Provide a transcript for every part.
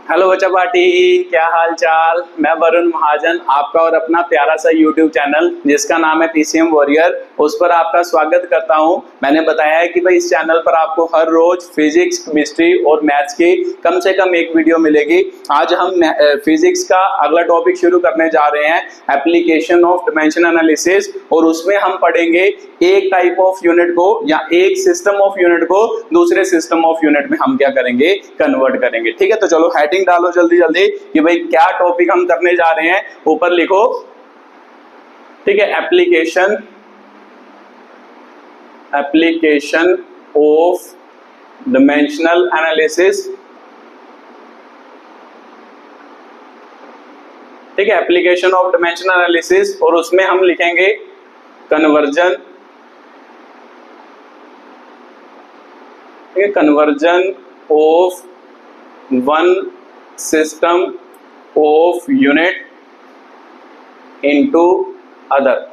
Hello बच्चा party, क्या हाल चाल। मैं वरुण महाजन, आपका और अपना प्यारा सा YouTube चैनल जिसका नाम है PCM वॉरियर, उस पर आपका स्वागत करता हूं। मैंने बताया है कि भाई इस चैनल पर आपको हर रोज फिजिक्स, केमिस्ट्री और मैथ्स की कम से कम एक वीडियो मिलेगी। आज हम फिजिक्स का अगला टॉपिक शुरू करने जा रहे हैं, एप्लीकेशन ऑफ डायमेंशन एनालिसिस, और उसमें हम पढ़ेंगे एक टाइप ऑफ यूनिट को या एक सिस्टम ऑफ यूनिट को दूसरे सिस्टम ऑफ यूनिट में हम क्या करेंगे, कन्वर्ट करेंगे। ठीक है, तो चलो हेडिंग डालो जल्दी जल्दी कि भाई क्या टॉपिक हम करने जा रहे हैं, ऊपर लिखो। ठीक है, एप्लीकेशन ऑफ डायमेंशनल एनालिसिस। ठीक है, एप्लीकेशन ऑफ डायमेंशनल एनालिसिस, और उसमें हम लिखेंगे conversion. Conversion of one system of unit into other.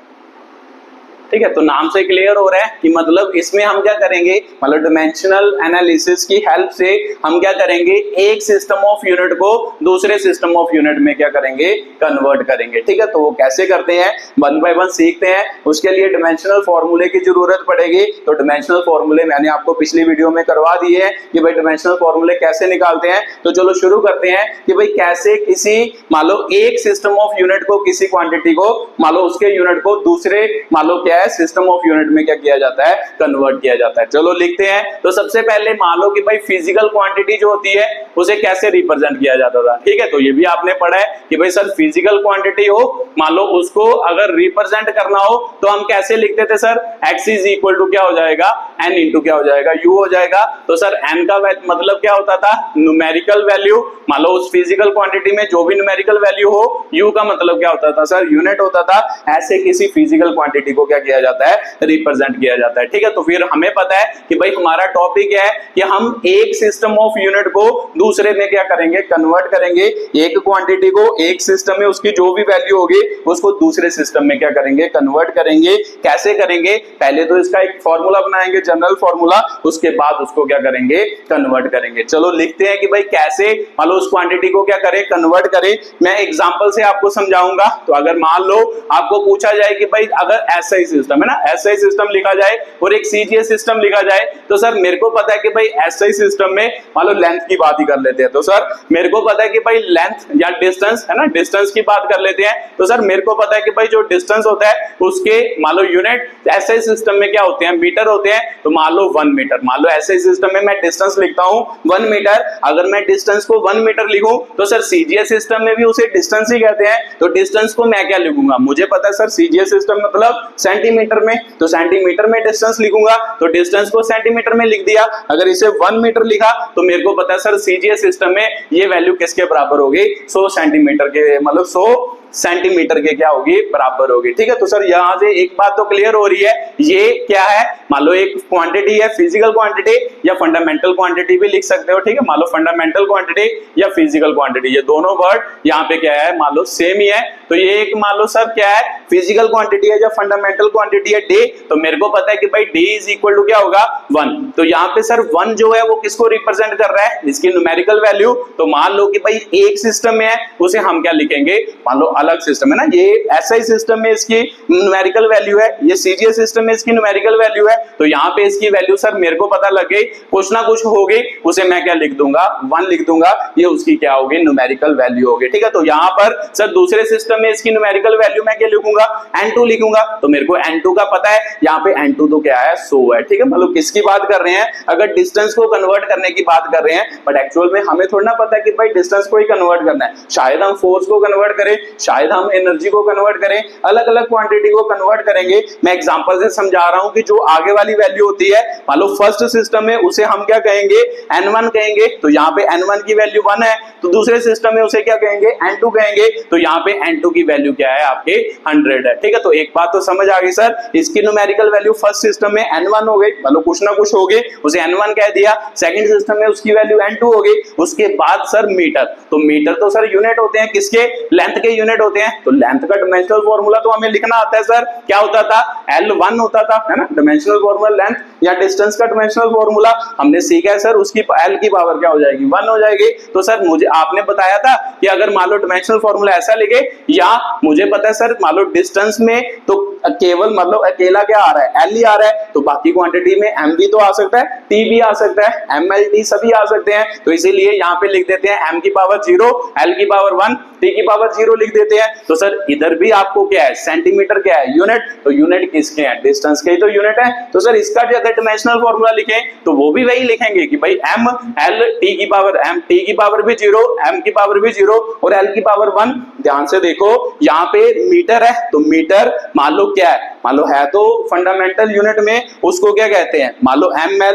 ठीक है, तो नाम से क्लियर हो रहा है कि मतलब इसमें हम क्या करेंगे, मतलब डायमेंशनल एनालिसिस की हेल्प से हम क्या करेंगे, एक सिस्टम ऑफ यूनिट को दूसरे सिस्टम ऑफ यूनिट में क्या करेंगे, कन्वर्ट करेंगे। ठीक है, तो वो कैसे करते हैं वन बाय वन सीखते हैं। उसके लिए डायमेंशनल फॉर्मूले की जरूरत पड़ेगी। तो डायमेंशनल फॉर्मूले मैंने आपको पिछली वीडियो में करवा दिए हैं कि भाई डायमेंशनल फॉर्मूले कैसे निकालते हैं। तो चलो शुरू करते हैं कि भाई कैसे किसी मान लो एक सिस्टम ऑफ यूनिट को, किसी क्वांटिटी को मान लो उसके यूनिट को दूसरे मान लो क्या सिस्टम ऑफ यूनिट में क्या किया जाता है, कन्वर्ट किया जाता है। चलो लिखते हैं। तो सबसे पहले मान लो कि भाई फिजिकल क्वांटिटी जो होती है उसे कैसे रिप्रेजेंट किया जाता था। ठीक है, तो ये भी आपने पढ़ा है कि भाई सर फिजिकल क्वांटिटी हो, मान लो उसको अगर रिप्रेजेंट करना हो तो हम कैसे लिखते थे sir, x is equal to क्या हो जाएगा, n इंटू क्या हो जाएगा, u हो जाएगा। तो सर n का मतलब क्या होता था, न्यूमेरिकल वैल्यू। मान लो उस फिजिकल क्वांटिटी में जो भी न्यूमेरिकल वैल्यू हो, u का मतलब क्या होता था सर, यूनिट होता था। ऐसे किसी फिजिकल क्वांटिटी को क्या किया जाता है, रिप्रेजेंट किया जाता है। ठीक है, तो फिर हमें पता है कि भाई हमारा टॉपिक है कि हम एक सिस्टम ऑफ यूनिट को दूसरे में क्या करेंगे, कन्वर्ट करेंगे। एक क्वांटिटी को एक सिस्टम में उसकी जो भी वैल्यू होगी उसको दूसरे सिस्टम में क्या करेंगे, कन्वर्ट करेंगे। कैसे करेंगे, पहले तो इसका एक फॉर्मूला बनाएंगे, जनरल फॉर्मूला, उसके बाद उसको क्या करेंगे, कन्वर्ट करेंगे। चलो लिखते हैं कि भाई कैसे मान लो उस क्वांटिटी को क्या करें, कन्वर्ट करें। मैं एग्जांपल से आपको समझाऊंगा। तो अगर मान लो आपको पूछा जाए कि भाई अगर ऐसा ही सिस्टम है ना, SI सिस्टम लिखा जाए और एक CGS सिस्टम लिखा जाए, तो सर मेरे को पता है कि भाई SI सिस्टम में मान लो लेंथ की बात ही कर लेते हैं। तो सर मेरे को पता है कि भाई लेंथ या डिस्टेंस है ना, डिस्टेंस की बात कर लेते हैं। तो सर मेरे को पता है कि भाई जो डिस्टेंस होता है उसके मान लो यूनिट SI सिस्टम में क्या होते हैं, मीटर होते हैं। तो मान लो 1 मीटर, मान लो SI सिस्टम में मैं डिस्टेंस लिखता हूं 1 मीटर। अगर मैं डिस्टेंस को 1 मीटर लिखूं तो सर CGS सिस्टम में भी उसे डिस्टेंस ही कहते हैं। तो डिस्टेंस को मैं क्या लिखूंगा, मुझे पता है सर CGS सिस्टम मतलब सेंटीमीटर में, तो सेंटीमीटर में डिस्टेंस लिखूंगा। तो डिस्टेंस को सेंटीमीटर में लिख दिया। अगर इसे 1 मीटर लिखा तो मेरे को पता है सर CGS सिस्टम में ये वैल्यू किसके बराबर होगी, 100 सेंटीमीटर के, मतलब 100 सेंटीमीटर के क्या होगी, बराबर होगी। ठीक है, तो सर यहां से एक बात तो क्लियर हो रही है, ये क्या है, मान लो एक क्वांटिटी है, फिजिकल क्वांटिटी या फंडामेंटल क्वांटिटी भी लिख सकते हो। ठीक है, मान लो फंडामेंटल क्वांटिटी या फिजिकल क्वांटिटी, ये दोनों वर्ड यहाँ पे क्या है, मान लो सेम ही है। तो ये एक मान लो सर क्या है, फिजिकल क्वांटिटी है या फंडामेंटल क्वांटिटी है, डे। तो मेरे को पता है कि भाई डे इज इक्वल टू क्या होगा, 1। तो यहाँ पे सर 1 जो है वो किसको रिप्रेजेंट कर रहा है, इसकी न्यूमेरिकल वैल्यू। तो मान लो कि भाई एक सिस्टम में है, उसे हम क्या लिखेंगे, मान लो अलग सिस्टम है ना, ये SI सिस्टम में इसकी न्यूमेरिकल वैल्यू है, ये CGS सिस्टम में इसकी न्यूमेरिकल वैल्यू है। तो यहाँ पे इसकी वैल्यू सर मेरे को पता लग गई, कुछ ना कुछ होगी, उसे मैं क्या लिख दूंगा, 1 लिख दूंगा। ये उसकी क्या होगी, न्यूमेरिकल वैल्यू होगी। ठीक है, तो यहाँ पर सर दूसरे सिस्टम में इसकी न्यूमेरिकल वैल्यू मैं क्या लिखूंगा, N2 लिखूंगा। तो मेरे को N2 का पता है, यहाँ पे N2 तो क्या है, 100 है। ठीक है, मतलब किसकी बात कर रहे हैं, अगर डिस्टेंस को कन्वर्ट करने की बात कर रहे हैं, बट एक्चुअल में हमें थोड़ा ना पता कि भाई डिस्टेंस को ही कन्वर्ट करना है। शायद हम फोर्स को कन्वर्ट करें, शायद हम एनर्जी को कन्वर्ट करें, अलग अलग क्वांटिटी को कन्वर्ट करेंगे। मैं एग्जांपल से समझा रहा हूं कि जो आगे वाली वैल्यू होती है, मान लो फर्स्ट सिस्टम में उसे हम क्या कहेंगे, N1 कहेंगे। तो यहाँ पे N1 की वैल्यू 1 है, तो दूसरे सिस्टम में उसे क्या कहेंगे, N2 कहेंगे। तो यहाँ पे N2 की वैल्यू क्या है, आपके 100 है। ठीक है, तो एक बात तो समझ आ गई सर, इसकी न्यूमेरिकल वैल्यू फर्स्ट सिस्टम में N1 हो गई, मतलब कुछ ना कुछ हो गई, उसे N1 कह दिया। सेकंड सिस्टम में उसकी वैल्यू N2 हो गई। उसके बाद सर मीटर, तो मीटर तो सर यूनिट होते हैं, किसके, लेंथ के यूनिट होते हैं। तो लेंथ का डायमेंशनल फॉर्मूला तो हमें लिखना आता है सर, क्या होता था, L1 होता था, है ना, डायमेंशनल फॉर्मूला लेंथ या डिस्टेंस का डायमेंशनल फॉर्मूला। हमने सीखा है सर उसकी एल की पावर क्या हो जाएगी 1 हो जाएगी। तो सर मुझे आपने बताया था कि अगर मान लो डायमेंशनल फॉर्मूला ऐसा लिखे, या मुझे पता है सर मान लो डिस्टेंस में तो केवल मतलब अकेला क्या आ रहा है एल ही आ रहा है, तो बाकी क्वांटिटी में एम भी तो आ सकता है, टी भी आ सकता है, एम एल टी सभी आ सकते हैं। तो इसीलिए यहाँ पे लिख देते हैं एम की पावर 0, एल की पावर 1, टी की पावर 0 लिख देते हैं। तो सर इधर भी आपको क्या है सेंटीमीटर क्या है यूनिट, तो यूनिट किसके हैं डिस्टेंस के ही तो यूनिट है। तो सर इसका जो अगर डायमेंशनल फॉर्मूला लिखें तो वो भी वही लिखेंगे कि भाई एम एल टी की पावर एम, टी की पावर भी 0, एम की पावर भी 0 और एल की पावर 1। ध्यान से देखो यहाँ पे मीटर है, तो मीटर मान लो क्या है, मान लो है तो फंडामेंटल यूनिट में उसको क्या कहते हैं, मान लो एम एल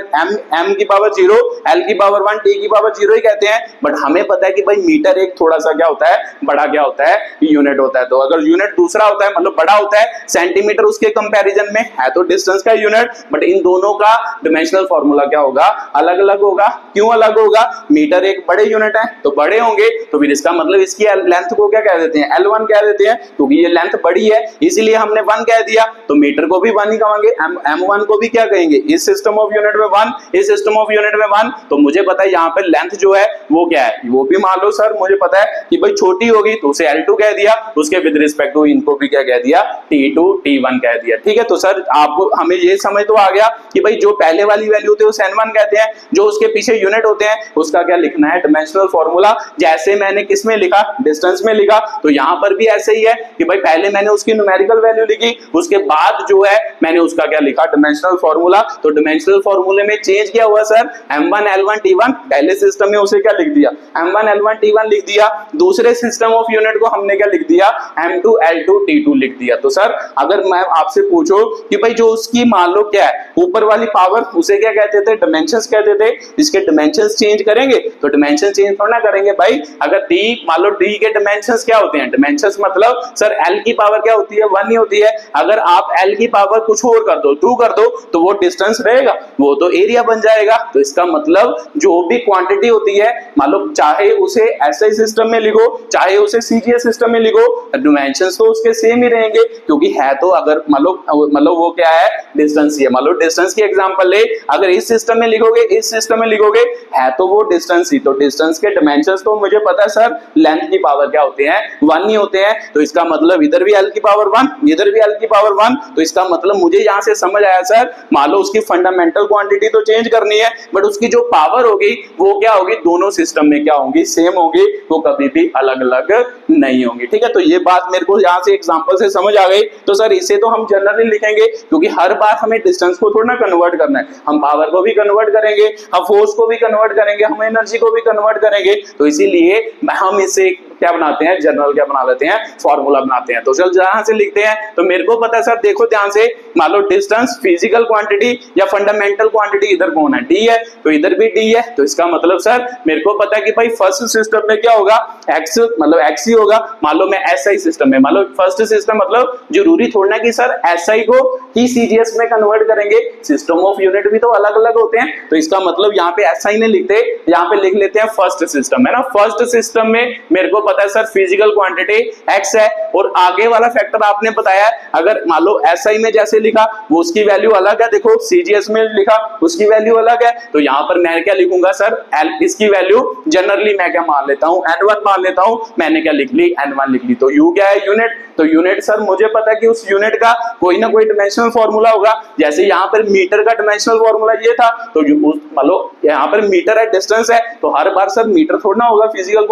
एम की पावर 0, एल की पावर 1, टी की पावर 0 ही कहते हैं। बट हमें पता है कि भाई मीटर एक थोड़ा सा क्या होता है बड़ा क्या होता है यूनिट होता है। तो अगर यूनिट दूसरा होता है मतलब बड़ा होता है सेंटीमीटर उसके कंपैरिजन में है तो डिस्टेंस का यूनिट, बट इन दोनों का डायमेंशनल फॉर्मूला क्या होगा अलग अलग होगा। क्यों अलग होगा, मीटर एक बड़े यूनिट है तो बड़े होंगे, तो फिर इसका मतलब इसकी लेंथ को क्या कह देते हैं L1 कह देते हैं, क्योंकि ये लेंथ बड़ी है इसीलिए हमने 1 कह दिया। तो मीटर को भी 1 ही कहेंगे, M1 को भी क्या कहेंगे इस सिस्टम ऑफ यूनिट में 1, इस सिस्टम ऑफ यूनिट में 1। तो मुझे पता है यहाँ पे लेंथ जो है वो क्या है, वो भी मान लो सर मुझे पता है कि भाई छोटी होगी तो उसे L2 कह दिया, उसके विद रिस्पेक्ट टू इनको भी क्या कह दिया T2 T1 कह दिया। ठीक है, तो सर आपको हमें ये समझ तो आ गया कि भाई जो पहले वाली वैल्यू होती है उसे N1 कहते हैं, जो उसके पीछे यूनिट होते हैं उसका क्या लिखना है डायमेंशनल फॉर्मूला। जैसे मैंने किस में लिखा डिस्टेंस में लिखा, तो यहाँ पर भी ऐसे ही है कि भाई पहले मैंने उसकी न्यूमेरिकल वैल्यू लिखी, उसके बाद जो है मैंने उसका क्या लिखा डायमेंशनल फॉर्मूला। तो डायमेंशनल फॉर्मूले में चेंज क्या हुआ सर, M1 L1 T1 पहले सिस्टम में उसे क्या लिख दिया M1 L1 T1 लिख दिया, दूसरे सिस्टम ऑफ यूनिट को हमने क्या लिख दिया M2 L2 T2 लिख दिया। तो सर अगर मैं आपसे पूछूं कि भाई जो उसकी मान लो क्या है ऊपर वाली पावर उसे क्या कहते थे डायमेंशंस कहते थे, इसके डायमेंशंस चेंज करेंगे तो डायमेंशन चेंज थोड़ा करेंगे भाई। अगर डी मान लो डी के डायमेंशंस क्या होते हैं, डायमेंशंस मतलब सर एल की पावर क्या होती है 1 ही होती है, अगर आप एल की पावर कुछ और कर दो 2 कर दो तो वो डिस्टेंस रहेगा, वो तो एरिया बन जाएगा। तो इसका मतलब जो भी क्वांटिटी होती है मान लो चाहे उसे एसआई सिस्टम में लिखो चाहे उसे सीजीएस सिस्टम में लिखो डायमेंशंस तो उसके सेम ही रहेंगे, क्योंकि है तो अगर मान लो वो क्या है डिस्टेंस ही है। मान लो डिस्टेंस की एग्जांपल ले, अगर इस सिस्टम में लिखोगे इस सिस्टम में लिखोगे है तो वो डिस्टेंस ही, तो डिस्टेंस के डायमेंशंस तो मुझे पता है सर लेंथ की पावर क्या होते हैं 1 ही होते हैं। तो इसका मतलब इधर भी एल की पावर 1 इधर भी एल की पावर 1, तो इसका मतलब मुझे यहां से समझ आया सर मान लो उसकी फंडामेंटल क्वांटिटी तो चेंज करनी है बट उसकी जो पावर होगी वो क्या होगी दोनों सिस्टम में क्या होगी सेम होगी, वो कभी भी अलग अलग नहीं होंगी। ठीक है, तो ये बात मेरे को यहां से एग्जांपल से समझ आ गई। तो सर इसे तो हम जनरली लिखेंगे क्योंकि हर बार हमें डिस्टेंस को थोड़ा ना कन्वर्ट करना है, हम पावर को भी कन्वर्ट करेंगे, हम फोर्स को भी कन्वर्ट करेंगे, हम एनर्जी को भी कन्वर्ट करेंगे। तो इसीलिए हम इसे क्या बनाते हैं जनरल क्या बना लेते हैं फॉर्मूला बनाते हैं। तो चल जहां से लिखते हैं तो मेरे को पता है सर देखो ध्यान से मान लो डिस्टेंस फिजिकल क्वांटिटी या फंडामेंटल क्वांटिटी इधर कौन है डी है, तो इधर भी डी है। तो इसका मतलब सर मेरे को पता है कि भाई फर्स्ट सिस्टम में क्या होगा एक्स मतलब एक्स ही होगा। मान लो मैं एसआई सिस्टम में मान लो फर्स्ट सिस्टम मतलब जरूरी थोड़ा कि सर एसआई को ही सीजीएस में कन्वर्ट करेंगे, सिस्टम ऑफ यूनिट भी तो अलग अलग होते हैं। तो इसका मतलब यहाँ पे एसआई नहीं लिखते, यहाँ पे लिख लेते हैं फर्स्ट सिस्टम है ना। फर्स्ट सिस्टम में मेरे को पता है सर फिजिकल क्वांटिटी एक्स है और आगे वाला फैक्टर आपने बताया अगर मान लो एसआई में जैसे लिखा वो उसकी वैल्यू अलग है, देखो सीजीएस में लिखा उसकी वैल्यू अलग है। तो यहाँ पर मैं क्या लिखूंगा सर एल इसकी वैल्यू जनरली मैं क्या मान लेता हूँ N1 मान लेता हूँ, मैंने क्या लिख ली N1 लिख ली। तो U क्या है यूनिट, तो यूनिट सर मुझे पता है कि उस यूनिट का कोई ना कोई डायमेंशनल फॉर्मूला होगा। जैसे यहाँ पर मीटर का डायमेंशनल फॉर्मूला ये था, तो मान लो यहाँ पर मीटर है डिस्टेंस है, तो हर बार सर मीटर थोड़ा होगा फिजिकल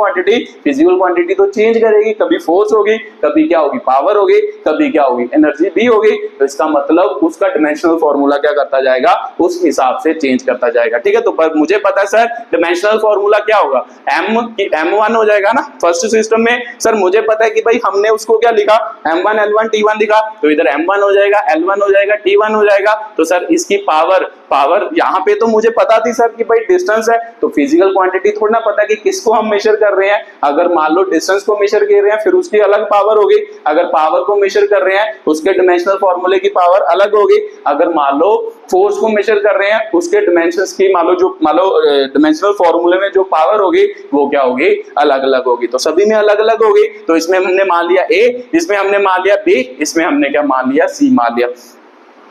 क्वांटिटी तो चेंज करेगी, कभी फोर्स होगी कभी क्या होगी पावर होगी कभी क्या होगी एनर्जी भी होगी। तो इसका मतलब उसका डायमेंशनल फॉर्मूला क्या करता जाएगा उस हिसाब से चेंज करता जाएगा। ठीक है, तो पर मुझे पता है सर डायमेंशनल फॉर्मूला क्या होगा M1 हो जाएगा ना फर्स्ट सिस्टम में। सर मुझे पता है कि भाई हमने उसको क्या लिखा M1 L1 T1 लिखा, तो इधर M1 हो जाएगा L1 हो जाएगा T1 हो जाएगा। तो सर इसकी पावर यहाँ पे तो मुझे पता थी सर कि भाई डिस्टेंस है, तो फिजिकल क्वांटिटी थोड़ा पता कि किसको हम मेजर कर रहे हैं। अगर मान लो डिस्टेंस को मेजर कर रहे हैं फिर उसकी अलग पावर होगी, अगर पावर को मेजर कर रहे हैं उसके डायमेंशनल फॉर्मूले की पावर अलग होगी, अगर मान लो फोर्स को मेजर कर रहे हैं उसके डायमेंशंस की मान लो डायमेंशनल फॉर्मूले में जो पावर होगी वो क्या होगी अलग अलग होगी। तो सभी में अलग अलग होगी। तो इसमें हमने मान लिया A, इसमें हमने मान लिया B, इसमें हमने क्या मान लिया C मान लिया।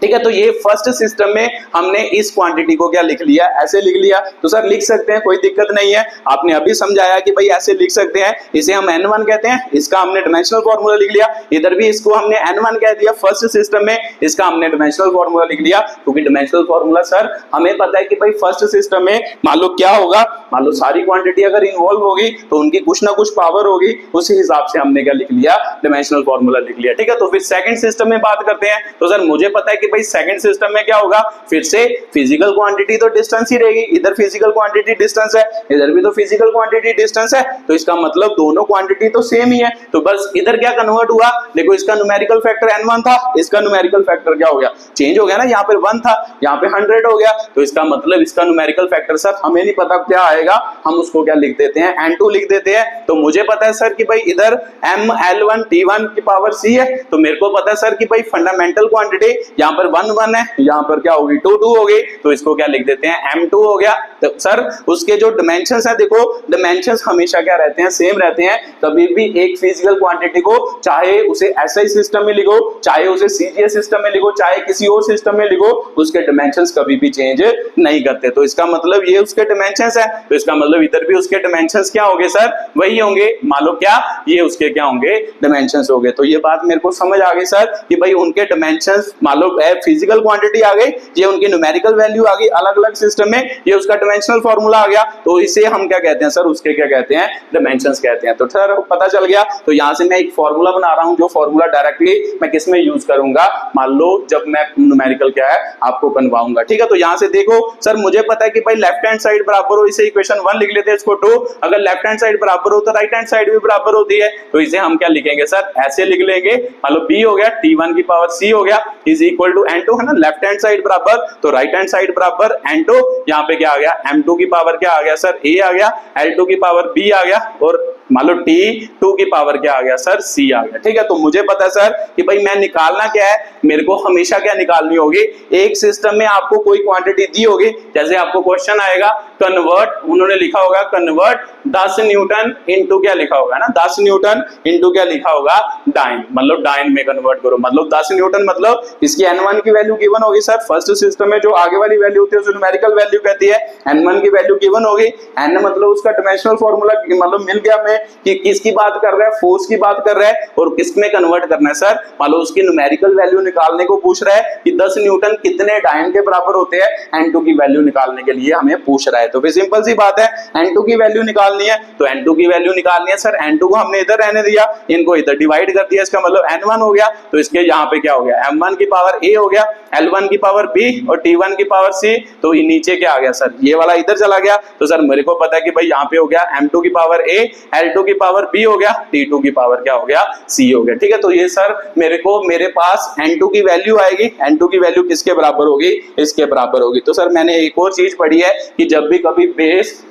ठीक है, तो ये फर्स्ट सिस्टम में हमने इस क्वांटिटी को क्या लिख लिया, ऐसे लिख लिया। तो सर लिख सकते हैं, कोई दिक्कत नहीं है, आपने अभी समझाया कि भाई ऐसे लिख सकते हैं, इसे हम n1 कहते हैं, इसका हमने डायमेंशनल फार्मूला लिख लिया। इधर भी इसको हमने n1 कह दिया फर्स्ट सिस्टम में, इसका हमने डायमेंशनल फार्मूला लिख लिया, क्योंकि डायमेंशनल फार्मूला सर हमें पता है कि भाई फर्स्ट सिस्टम में मान लो क्या होगा, मान लो सारी क्वांटिटी अगर इन्वॉल्व होगी तो उनकी कुछ ना कुछ पावर होगी, उसी हिसाब से हमने क्या लिख लिया, डायमेंशनल फार्मूला लिख लिया। ठीक है, तो फिर सेकंड सिस्टम में बात करते हैं। तो सर मुझे पता है कि भाई सेकंड सिस्टम में क्या होगा, फिर से फिजिकल क्वांटिटी तो डिस्टेंस ही रहेगी, इधर फिजिकल क्वांटिटी डिस्टेंस है, इधर भी तो फिजिकल क्वांटिटी डिस्टेंस है, तो इसका मतलब दोनों क्वांटिटी तो सेम ही है। तो बस इधर क्या कन्वर्ट हुआ, देखो इसका न्यूमेरिकल फैक्टर n1 था, इसका न्यूमेरिकल फैक्टर क्या हो गया, चेंज हो गया ना, यहाँ पे 1 था, यहाँ पे 100 हो गया, तो इसका मतलब इसका न्यूमेरिकल फैक्टर सर हमें नहीं पता क्या आएगा, हम उसको क्या लिख देते हैं, n2 लिख देते हैं। तो मुझे पता है सर कि भाई इधर ml1 t1 की पावर c है, तो मेरे को पता है सर कि भाई फंडामेंटल क्वांटिटी यहाँ पर 1 1 है, यहाँ पर क्या होगी 2 2 हो गई, तो इसको क्या लिख देते हैं m2 हो गया। तो सर उसके जो डायमेंशंस है, देखो डायमेंशंस हमेशा क्या रहते हैं, सेम रहते हैं। कभी भी एक फिजिकल क्वांटिटी को चाहे उसे SI सिस्टम में लिखो, चाहे उसे CGS सिस्टम में लिखो, चाहे किसी और सिस्टम में लिखो, उसके डायमेंशंस कभी भी चेंज नहीं करते। तो इसका मतलब ये उसके डायमेंशंस है, तो इसका मतलब इधर भी उसके डायमेंशंस क्या होंगे सर, वही होंगे, मान लो क्या ये उसके क्या होंगे, डायमेंशंस होंगे। तो ये बात मेरे को समझ आ गई सर कि भाई उनके डायमेंशंस, मान लो फिजिकल क्वांटिटी आ गई, ये उनकी न्यूमेरिकल वैल्यू आ गई अलग अलग सिस्टम में, ये उसका डायमेंशनल फार्मूला आ गया, तो इसे हम क्या कहते हैं सर, उसके क्या कहते हैं, डायमेंशंस कहते हैं। तो सर पता चल गया। तो यहां से मैं एक फार्मूला बना रहा हूं, जो फार्मूला डायरेक्टली मैं किस में यूज करूंगा, मान लो जब मैं न्यूमेरिकल क्या है आपको बनवाऊंगा। ठीक है, तो यहां से देखो सर मुझे पता है कि भाई लेफ्ट हैंड साइड बराबर हो, इसे इक्वेशन 1 लिख लेते हैं, इसको 2, अगर लेफ्ट हैंड साइड बराबर हो तो राइट हैंड साइड भी बराबर होती है, तो इसे हम क्या लिखेंगे सर, ऐसे लिख लेंगे, मान लो b हो गया t1 की पावर c हो गया इज इक्वल टू n2, है ना, लेफ्ट हैंड साइड बराबर तो राइट हैंड साइड बराबर n2, यहाँ पे क्या आ गया m2 की पावर क्या आ गया सर, a आ गया, l2 की पावर b आ गया, और मान लो t2 की पावर क्या आ गया सर, c आ गया। ठीक है, तो मुझे पता है सर कि भाई मैं निकालना क्या है, मेरे को हमेशा क्या निकालनी होगी, एक सिस्टम में आपको कोई क्वांटिटी दी होगी, जैसे आपको क्वेश्चन आएगा कन्वर्ट, उन्होंने लिखा होगा कन्वर्ट 10 न्यूटन इनटू क्या लिखा होगा ना, 10 न्यूटन इनटू क्या लिखा होगा, डाइन, मतलब डाइन में कन्वर्ट करो, मतलब 10 न्यूटन, मतलब इसकी n1 की वैल्यू गिवन होगी सर, फर्स्ट सिस्टम में जो आगे वाली वैल्यू होती है उसे न्यूमेरिकल वैल्यू कहती है, n1 की वैल्यू गिवन होगी, n मतलब उसका डायमेंशनल फार्मूला, मतलब मिल गया हमें कि किसकी बात कर रहा है, फोर्स की बात कर रहा है, और किस में कन्वर्ट करना है सर, मान लो उसकी न्यूमेरिकल वैल्यू निकालने को पूछ रहा है कि 10 न्यूटन कितने डाइन के बराबर होते हैं, n2 की वैल्यू निकालने के लिए हमें पूछ रहा है। तो फिर सिंपल सी बात है, n2 की वैल्यू निकालनी है, तो n2 की वैल्यू निकालनी है सर, n2 को हमने इधर रहने दिया, इनको इधर डिवाइड कर दिया, इसका मतलब n1 हो गया, तो इसके यहाँ पे क्या हो गया, m1 की पावर a हो गया, l1 की पावर b और t1 की पावर c, तो नीचे क्या आ गया सर, ये वाला इधर चला गया, तो सर मेरे को पता है कि भाई यहाँ पे हो गया m2 की पावर a, l2 की पावर b हो गया, t2 की पावर क्या हो गया, c हो गया। ठीक है, तो ये सर मेरे पास n2 की वैल्यू आएगी, n2 की वैल्यू किसके बराबर होगी, इसके बराबर होगी। तो सर मैंने एक और चीज पढ़ी है कि जब भी कभी बेस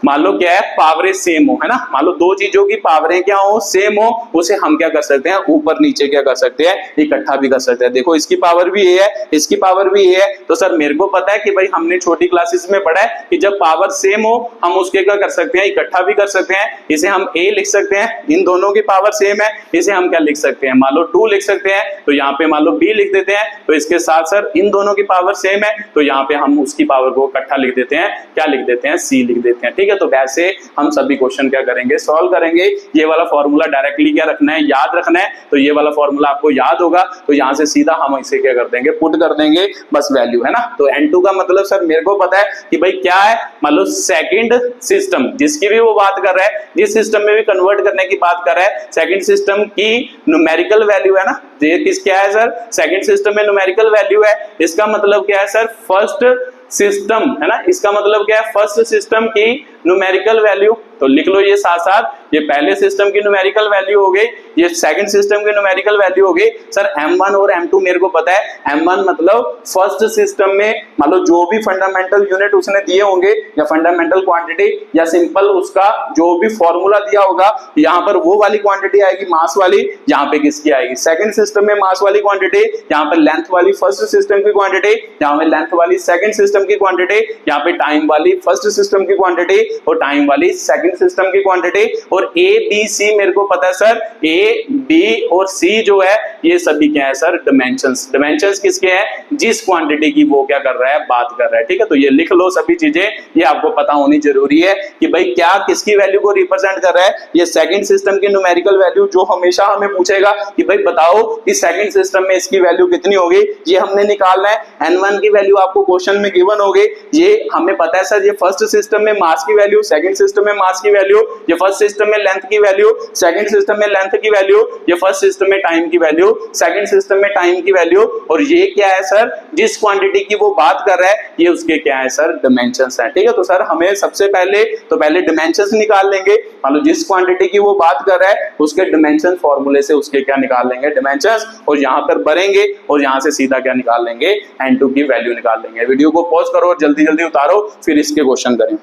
मान लो क्या है, पावरें सेम हो, है ना, मान लो दो चीजों की पावरें क्या हो, सेम हो, उसे हम क्या कर सकते हैं, ऊपर नीचे क्या कर सकते हैं, इकट्ठा भी कर सकते हैं। देखो इसकी पावर भी ए है, इसकी पावर भी ए है, तो सर मेरे को पता है कि भाई हमने छोटी क्लासेस में पढ़ा है कि जब पावर सेम हो हम उसके क्या कर सकते हैं, इकट्ठा भी कर सकते हैं, इसे हम ए लिख सकते हैं, इन दोनों की पावर सेम है, इसे हम क्या लिख सकते हैं, मान लो 2 लिख सकते हैं, तो यहाँ पे मान लो b लिख देते हैं, तो इसके साथ सर इन दोनों की पावर सेम है, तो यहाँ पे हम उसकी पावर को इकट्ठा लिख देते हैं, क्या लिख देते हैं, c लिख देते हैं। ठीक है, तो वैसे हम सभी क्वेश्चन क्या करेंगे, सॉल्व करेंगे। ये वाला फॉर्मूला डायरेक्टली क्या रखना है, याद रखना है, तो ये वाला फॉर्मूला आपको याद होगा, तो यहां से सीधा हम इसे क्या कर देंगे, पुट कर देंगे, बस वैल्यू, है ना। तो n2 का मतलब सर मेरे को पता है कि भाई क्या है, मान लो सेकंड सिस्टम जिसकी भी वो बात कर रहा है, जिस सिस्टम में भी कन्वर्ट करने की बात कर रहा है, सेकंड सिस्टम की न्यूमेरिकल वैल्यू है ना, ये किस क्या है सर, सेकंड सिस्टम में न्यूमेरिकल वैल्यू है, इसका मतलब क्या है सर, फर्स्ट सिस्टम, है ना, इसका मतलब क्या है, फर्स्ट सिस्टम की न्यूमेरिकल वैल्यू, तो लिख लो ये साथ साथ, ये पहले सिस्टम की न्यूमेरिकल वैल्यू हो गई, ये सेकंड सिस्टम की न्यूमेरिकल वैल्यू हो गई। सर m1 और m2 मेरे को पता है, m1 मतलब फर्स्ट सिस्टम में मान लो जो भी फंडामेंटल यूनिट उसने दिए होंगे, या फंडामेंटल क्वांटिटी, या सिंपल उसका जो भी फॉर्मूला दिया होगा, यहाँ पर वो वाली क्वांटिटी आएगी, मास वाली, यहाँ पे किसकी आएगी, सेकंड सिस्टम में मास वाली क्वांटिटी, यहाँ पे लेंथ वाली फर्स्ट सिस्टम की क्वांटिटी, यहाँ पे लेंथ वाली सेकंड सिस्टम की क्वांटिटी, यहाँ पे टाइम वाली फर्स्ट सिस्टम की क्वांटिटी और टाइम वाली सेकंड सिस्टम की क्वांटिटी, और और ए बी सी मेरे को पता है सर, ए बी और सी जो है ये सभी क्या है सर, डिमेंशंस। डिमेंशंस किसके हैं, जिस क्वांटिटी की वो क्या कर रहा है, बात कर रहा है। ठीक है, तो ये लिख लो सभी चीजें, ये आपको पता होनी जरूरी है कि भाई क्या किसकी वैल्यू को रिप्रेजेंट कर रहा है। ये सेकंड सिस्टम की न्यूमेरिकल वैल्यू जो हमेशा हमें पूछेगा कि भाई बताओ कि सेकंड सिस्टम में इसकी वैल्यू कितनी होगी, ये हमने निकालना है। n1 की वैल्यू आपको क्वेश्चन में गिवन होगी, ये हमें पता है सर। ये फर्स्ट सिस्टम में मास की वैल्यू, सेकंड सिस्टम में मास की वैल्यू, ये फर्स्ट सिस्टम में लेंथ की वैल्यू, सेकंड सिस्टम में लेंथ की वैल्यू, ये फर्स्ट सिस्टम में टाइम की वैल्यू, सेकंड सिस्टम में टाइम की वैल्यू। और ये क्या है सर, जिस क्वांटिटी की वो बात कर रहा है ये उसके क्या है सर, डिमेंशंस है। ठीक है, तो सर हमें सबसे पहले डिमेंशंस निकाल लेंगे। मान लो जिस क्वांटिटी की वो बात कर रहा है उसके डिमेंशन फॉर्मूले से उसके क्या निकाल लेंगे, डिमेंशंस, और यहां पर भरेंगे और यहां से सीधा क्या निकाल लेंगे, n2 की वैल्यू निकाल लेंगे। वीडियो को पॉज करो और जल्दी जल्दी उतारो, फिर इसके क्वेश्चन करें।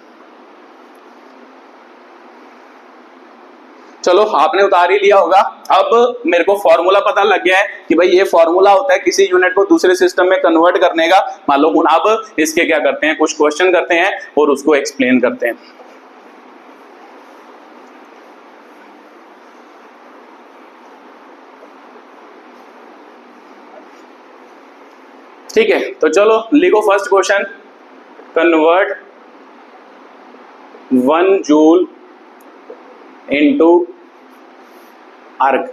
चलो आपने उतार ही लिया होगा। अब मेरे को फॉर्मूला पता लग गया है कि भाई ये फॉर्मूला होता है किसी यूनिट को दूसरे सिस्टम में कन्वर्ट करने का। मान लो अब इसके क्या करते हैं, कुछ क्वेश्चन करते हैं और उसको एक्सप्लेन करते हैं। ठीक है, तो चलो लिखो first question, convert 1 joule into अर्ग।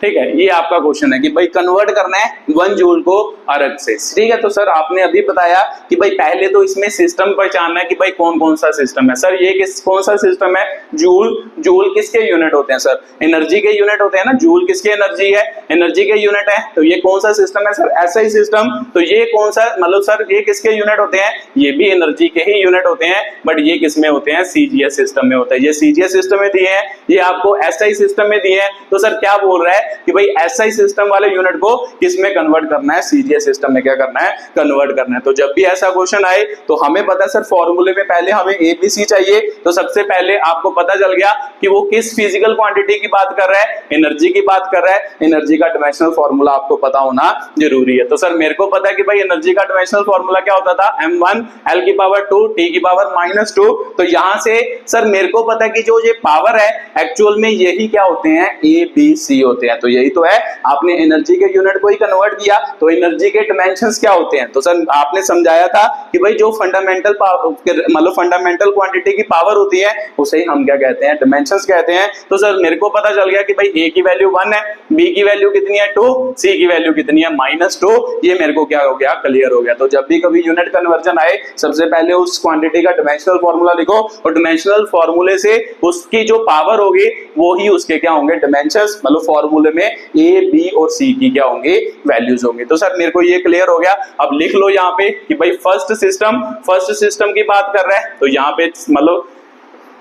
ठीक है, ये आपका क्वेश्चन है कि भाई कन्वर्ट करना है 1 जूल को अर्ग से। ठीक है, तो सर आपने अभी बताया कि भाई पहले तो इसमें सिस्टम पहचानना है कि भाई कौन कौन सा सिस्टम है। सर ये कौन सा सिस्टम है, जूल। जूल किसके यूनिट होते हैं सर, एनर्जी के यूनिट होते हैं ना। जूल किसके एनर्जी है, एनर्जी के यूनिट है। तो ये कौन सा सिस्टम है सर, ऐसा ही सिस्टम। तो ये कौन सा, मतलब सर ये किसके यूनिट होते हैं, ये भी एनर्जी के ही यूनिट होते हैं, बट ये किसमें होते हैं, सीजीएस सिस्टम में होता है। ये सीजीएस सिस्टम में दिए हैं, ये आपको एसआई सिस्टम में दिए हैं। तो सर क्या बोल रहा है कि भाई एसआई सिस्टम वाले यूनिट को किसमें कन्वर्ट करना है, सीजीएस सिस्टम में क्या करना है, कन्वर्ट करना है। तो जब भी ऐसा क्वेश्चन आए तो हमें पता है सर फॉर्मूले में पहले हमें एबीसी चाहिए। तो सबसे पहले आपको पता चल गया कि वो किस फिजिकल क्वांटिटी की बात कर रहा है, एनर्जी की बात कर रहा है। एनर्जी का डायमेंशनल फॉर्मूला आपको पता होना जरूरी है। तो सर मेरे को पता है कि भाई एनर्जी का डायमेंशनल फॉर्मूला क्या होता था, m1 l की पावर 2 t की पावर -2। तो यहां से सर मेरे को पता है कि जो ये पावर है एक्चुअल में यही क्या होते हैं, ए बी सी होते हैं। तो यही तो है, आपने एनर्जी के यूनिट को ही कन्वर्ट किया। तो एनर्जी के डायमेंशंस क्या होते हैं, तो सर आपने समझाया था कि भाई जो फंडामेंटल मतलब फंडामेंटल क्वांटिटी की पावर होती है उसे ही हम क्या कहते हैं, डायमेंशंस कहते हैं। तो सर मेरे को पता चल गया कि भाई ए की वैल्यू 1 है, बी की वैल्यू कितनी है 2, सी की वैल्यू कितनी है -2। ये मेरे को क्या हो गया, क्लियर हो गया। तो जब भी कभी यूनिट कन्वर्जन आए सबसे पहले उस क्वांटिटी का डायमेंशनल फॉर्मूला लिखो और डायमेंशनल फॉर्मूले से उसकी जो पावर होगी वो ही उसके क्या होंगे, डायमेंशंस। मतलब फॉर्मूले में ए बी और सी की क्या होंगे, वैल्यूज होंगे। तो सर मेरे को ये क्लियर हो गया। अब लिख लो यहाँ पे कि भाई फर्स्ट सिस्टम की बात कर रहा है। तो यहाँ पे मतलब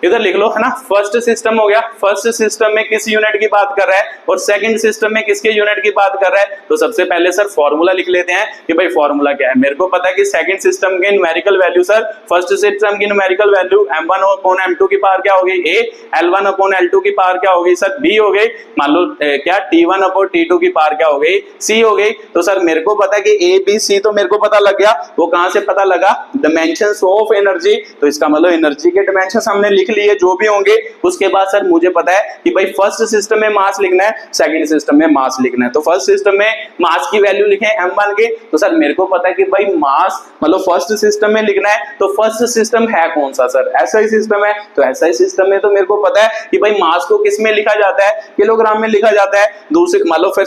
इधर लिख लो, है ना। फर्स्ट सिस्टम हो गया, फर्स्ट सिस्टम में किस यूनिट की बात कर रहा है और सेकंड सिस्टम में किसके यूनिट की बात कर रहा है। तो सबसे पहले सर फॉर्मूला लिख लेते हैं कि भाई फॉर्मूला क्या है। मेरे को पता है कि सेकंड सिस्टम के numerical value sir, first system की न्यूमेरिकल वैल्यू m1/m2 की पावर क्या हो गई a, l1/l2 की पावर क्या हो गई सर b हो गई, मान लो क्या t1/t2 की पावर क्या हो गई c हो गई। तो सर मेरे को पता है कि a b c तो मेरे को पता लग गया। वो कहां से पता लगा, डायमेंशंस ऑफ एनर्जी। तो इसका मतलब एनर्जी के डायमेंशंस हमने लिख लिए जो भी होंगे। उसके बाद सर मुझे पता है कि भाई फर्स्ट सिस्टम में मास लिखना है, सेकंड सिस्टम में मास लिखना है। तो फर्स्ट सिस्टम में मास की वैल्यू लिखें m1 के। तो सर मेरे को पता है कि भाई मास मतलब फर्स्ट सिस्टम में लिखना है। तो फर्स्ट सिस्टम है कौन सा सर, एसआई सिस्टम है। तो एसआई सिस्टम में तो मेरे को पता है कि भाई मास को किस में लिखा जाता है, किलोग्राम में लिखा जाता है। दूसरे मतलब फिर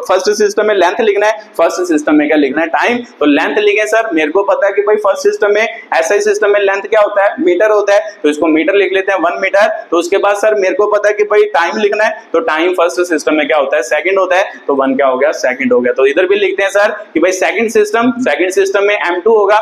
फर्स्ट सिस्टम में लेंथ लिखना है, फर्स्ट सिस्टम में क्या लिखना है, टाइम। तो लेंथ लिखे सर। मेरे को पता है कि भाई फर्स्ट सिस्टम में एसआई सिस्टम में लेंथ क्या होता है, मीटर होता है। तो इसको मीटर लिख लेते हैं 1 मीटर। तो उसके बाद सर मेरे को पता है कि भाई टाइम लिखना है। तो टाइम फर्स्ट सिस्टम में क्या होता है, सेकंड होता है। तो 1 क्या हो गया, सेकंड हो गया। तो इधर भी लिखते हैं सर कि भाई सेकंड सिस्टम में m2 होगा,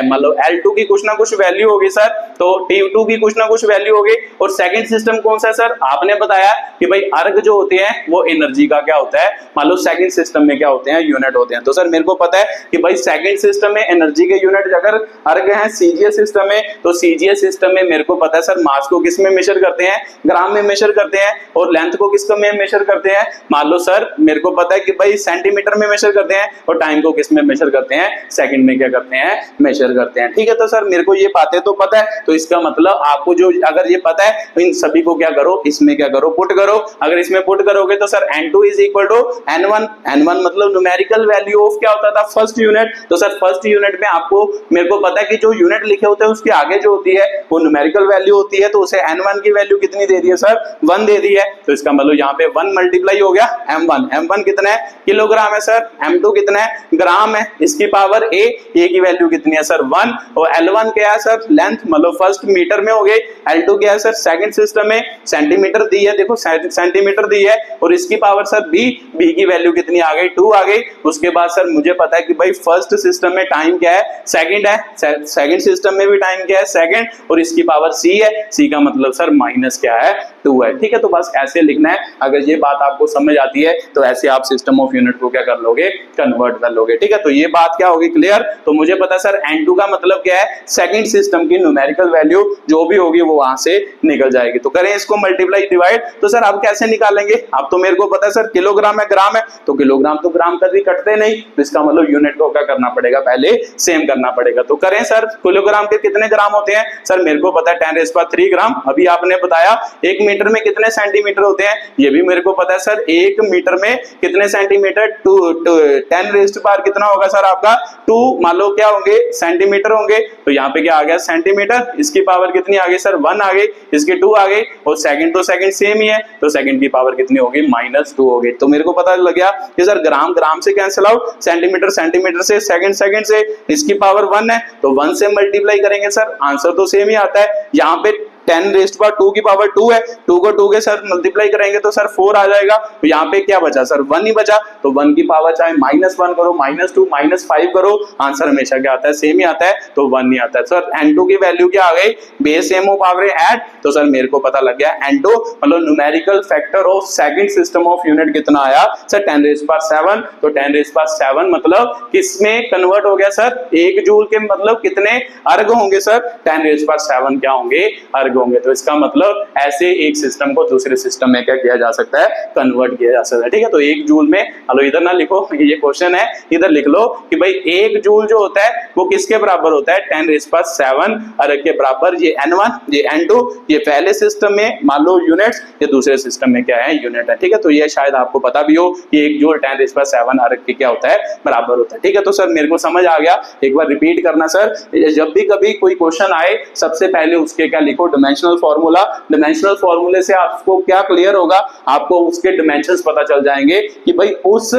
मतलब l2 की कुछ ना कुछ वैल्यू होगी सर। तो t2 की कुछ ना कुछ वैल्यू होगी। और सेकंड सिस्टम कौन सा है सर, आपने बताया कि भाई अर्ग जो होते हैं वो एनर्जी का क्या होता है, मान लो सेकंड सिस्टम में क्या होते हैं, यूनिट होते हैं। तो सर मेरे को पता है कि भाई सेकंड सिस्टम में एनर्जी के यूनिट अगर अर्ग है सीजीएस सिस्टम में, तो सीजीएस सिस्टम में मेरे को पता है है सर मास को किस में मेजर करते हैं, ग्राम में मेजर करते हैं, और लेंथ को किस में मेजर करते हैं, मान लो सर मेरे को पता है कि भाई सेंटीमीटर में मेजर करते हैं, और टाइम को किस में मेजर करते हैं, सेकंड में क्या करते हैं, मेजर करते हैं। ठीक है, तो सर मेरे को ये बातें तो पता है, तो इसका मतलब आपको जो अगर ये पता है तो इन सभी को क्या करो, इसमें क्या करो, पुट करो। अगर इसमें पुट करोगे तो sir n2 is equal to n1, n1 मतलब न्यूमेरिकल वैल्यू ऑफ क्या होता था, फर्स्ट यूनिट। तो सर फर्स्ट यूनिट में आपको मेरे को पता है कि जो यूनिट लिखे होते हैं उसके आगे जो होती है वो न्यूमेरिकल वैल्यू होती है, तो उसे n1 की वैल्यू कितनी दे दी है सर, 1 दे दी है। तो इसका मतलब यहाँ पे 1 मल्टीप्लाई हो गया m1, m1 कितना है, किलोग्राम है सर, m2 कितना है, ग्राम है, इसकी पावर a की वैल्यू कितनी है सर, 1, और L1 क्या है सर, लेंथ मतलब फर्स्ट मीटर में हो गई, L2 क्या है सर, सेकंड सिस्टम में सेंटीमीटर दी है, देखो सेंटीमीटर दी है, और इसकी पावर सर b की वैल्यू कितनी आ गई, 2 आ गई। उसके बाद सर मुझे पता है कि भाई फर्स्ट सिस्टम में टाइम क्या है, सेकंड है, सेकंड सिस्टम में भी टाइम क्या है, सेकंड, और इसकी पावर c है, c का मतलब सर माइनस क्या है, 2 है। ठीक है, तो बस ऐसे लिखना है। अगर ये बात आपको समझ आती है तो ऐसे आप सिस्टम ऑफ यूनिट को क्या कर लोगे, कन्वर्ट कर लोगे। ठीक है, तो ये बात क्या होगी, क्लियर। तो मुझे पता है सर n2 का मतलब क्या है, सेकंड सिस्टम की न्यूमेरिकल वैल्यू जो भी होगी वो वहां से निकल जाएगी। तो करें इसको मल्टीप्लाई डिवाइड, तो सर अब कैसे निकालेंगे, अब तो मेरे को पता है सर किलोग्राम है, ग्राम है, तो किलोग्राम तो ग्राम कभी कटते नहीं, तो इसका मतलब यूनिट को क्या करना पड़ेगा, पहले सेम करना पड़ेगा। तो करें सर, किलोग्राम के कितने ग्राम होते हैं, सर मेरे को पता है 10³ ग्राम। अभी आपने बताया 1 मीटर में कितने सेंटीमीटर होते हैं, ये भी मेरे को पता है सर, 1 मीटर में कितने सेंटीमीटर, 10³ कितना होगा सर आपका, 2 मान लो क्या होंगे, सेंटीमीटर होंगे। तो यहाँ पे क्या आ गया, सेंटीमीटर, इसकी पावर कितनी आ गई सर, 1 आ गई, इसकी 2 आ गई, और सेकंड तो सेकंड सेम ही है, तो सेकंड की पावर कितनी होगी, -2 हो गई। तो मेरे को पता लग गया कि सर ग्राम ग्राम से कैंसिल आउट, सेंटीमीटर सेंटीमीटर से, सेकंड सेकंड से, इसकी पावर 1 है, तो 1 से मल्टीप्लाई करेंगे सर, आंसर तो सेम ही आता है। यहाँ पे 10⁻² की पावर 2 है, 2 को 2 के साथ मल्टीप्लाई करेंगे तो सर 4 आ जाएगा। तो यहाँ पे क्या बचा सर, 1 ही बचा, तो 1 की पावर चाहे -1 करो, -2, -5 करो, आंसर हमेशा क्या आता है, सेम ही आता है, तो 1 ही आता है। सर n2 की वैल्यू क्या आ गई, base same of power add, तो सर मेरे को पता लग गया n2 मतलब numerical factor of second system of unit कितना आया सर, 10⁻7। तो 10⁻7 मतलब किसमें कन्वर्ट हो गया सर, 1 जूल के मतलब कितने अर्ग होंगे सर, 10⁻7 क्या होंगे, अर्ग होंगे। तो इसका मतलब ऐसे एक सिस्टम को दूसरे सिस्टम में क्या किया जा सकता है, कन्वर्ट किया जा सकता है। ठीक है, तो 1 जूल में, हेलो इधर ना लिखो, ये क्वेश्चन है, इधर लिख लो कि भाई 1 जूल जो होता है वो किसके बराबर होता है, 10⁻7 अर्ग के बराबर। ये n1, ये n2, ये पहले सिस्टम में मान लो यूनिट्स, ये दूसरे सिस्टम में क्या है, यूनिट है। ठीक है, तो ये शायद आपको पता भी हो कि 1 जूल 10⁻7 अर्ग के क्या होता है, बराबर होता है। ठीक है, तो सर मेरे को समझ आ गया, एक बार रिपीट करना सर, जब भी कभी कोई क्वेश्चन आए सबसे पहले उसके क्या लिखो, डिमेंशनल फॉर्मूला। डिमेंशनल फॉर्मूले से आपको क्या क्लियर होगा, आपको उसके डिमेंशंस पता चल जाएंगे कि भाई उस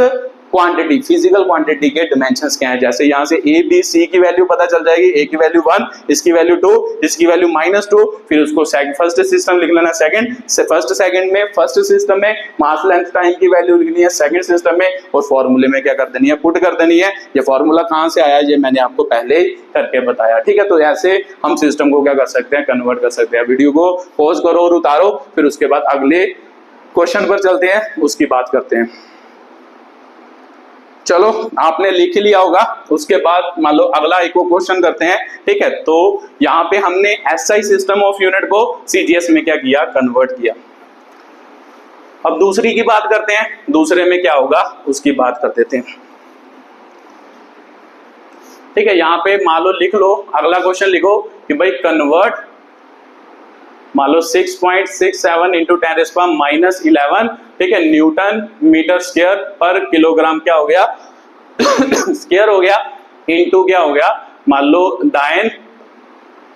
क्वांटिटी, फिजिकल क्वांटिटी के डिमेंशंस क्या है। जैसे यहाँ से ए बी सी की वैल्यू पता चल जाएगी, ए की वैल्यू 1, इसकी वैल्यू 2, इसकी वैल्यू -2, फिर उसको फर्स्ट सिस्टम लिख लेना, सेकंड फर्स्ट सेकंड में, फर्स्ट सिस्टम में मास लेंथ टाइम की वैल्यू लिखनी है सेकंड सिस्टम में, और फॉर्मूले में क्या कर देनी है, पुट कर देनी है। ये फॉर्मूला कहाँ से आया, ये मैंने आपको पहले करके बताया। ठीक है, तो ऐसे हम सिस्टम को क्या कर सकते हैं, कन्वर्ट कर सकते हैं। वीडियो को पॉज करो और उतारो, फिर उसके बाद अगले क्वेश्चन पर चलते हैं, उसकी बात करते हैं। चलो आपने लिख लिया होगा, उसके बाद मान लो अगला एक क्वेश्चन करते हैं। ठीक है, तो यहाँ पे हमने एसआई सिस्टम ऑफ यूनिट को सीजीएस में क्या किया, कन्वर्ट किया। अब दूसरी की बात करते हैं, दूसरे में क्या होगा उसकी बात कर देते हैं। ठीक है, यहाँ पे मान लो लिख लो, अगला क्वेश्चन लिखो कि भाई कन्वर्ट मान लो 6.67 इंटू 10⁻11, ठीक है, न्यूटन मीटर स्क्वायर पर किलोग्राम क्या हो गया स्क्वायर हो गया, इंटू क्या हो गया, मान लो दाइन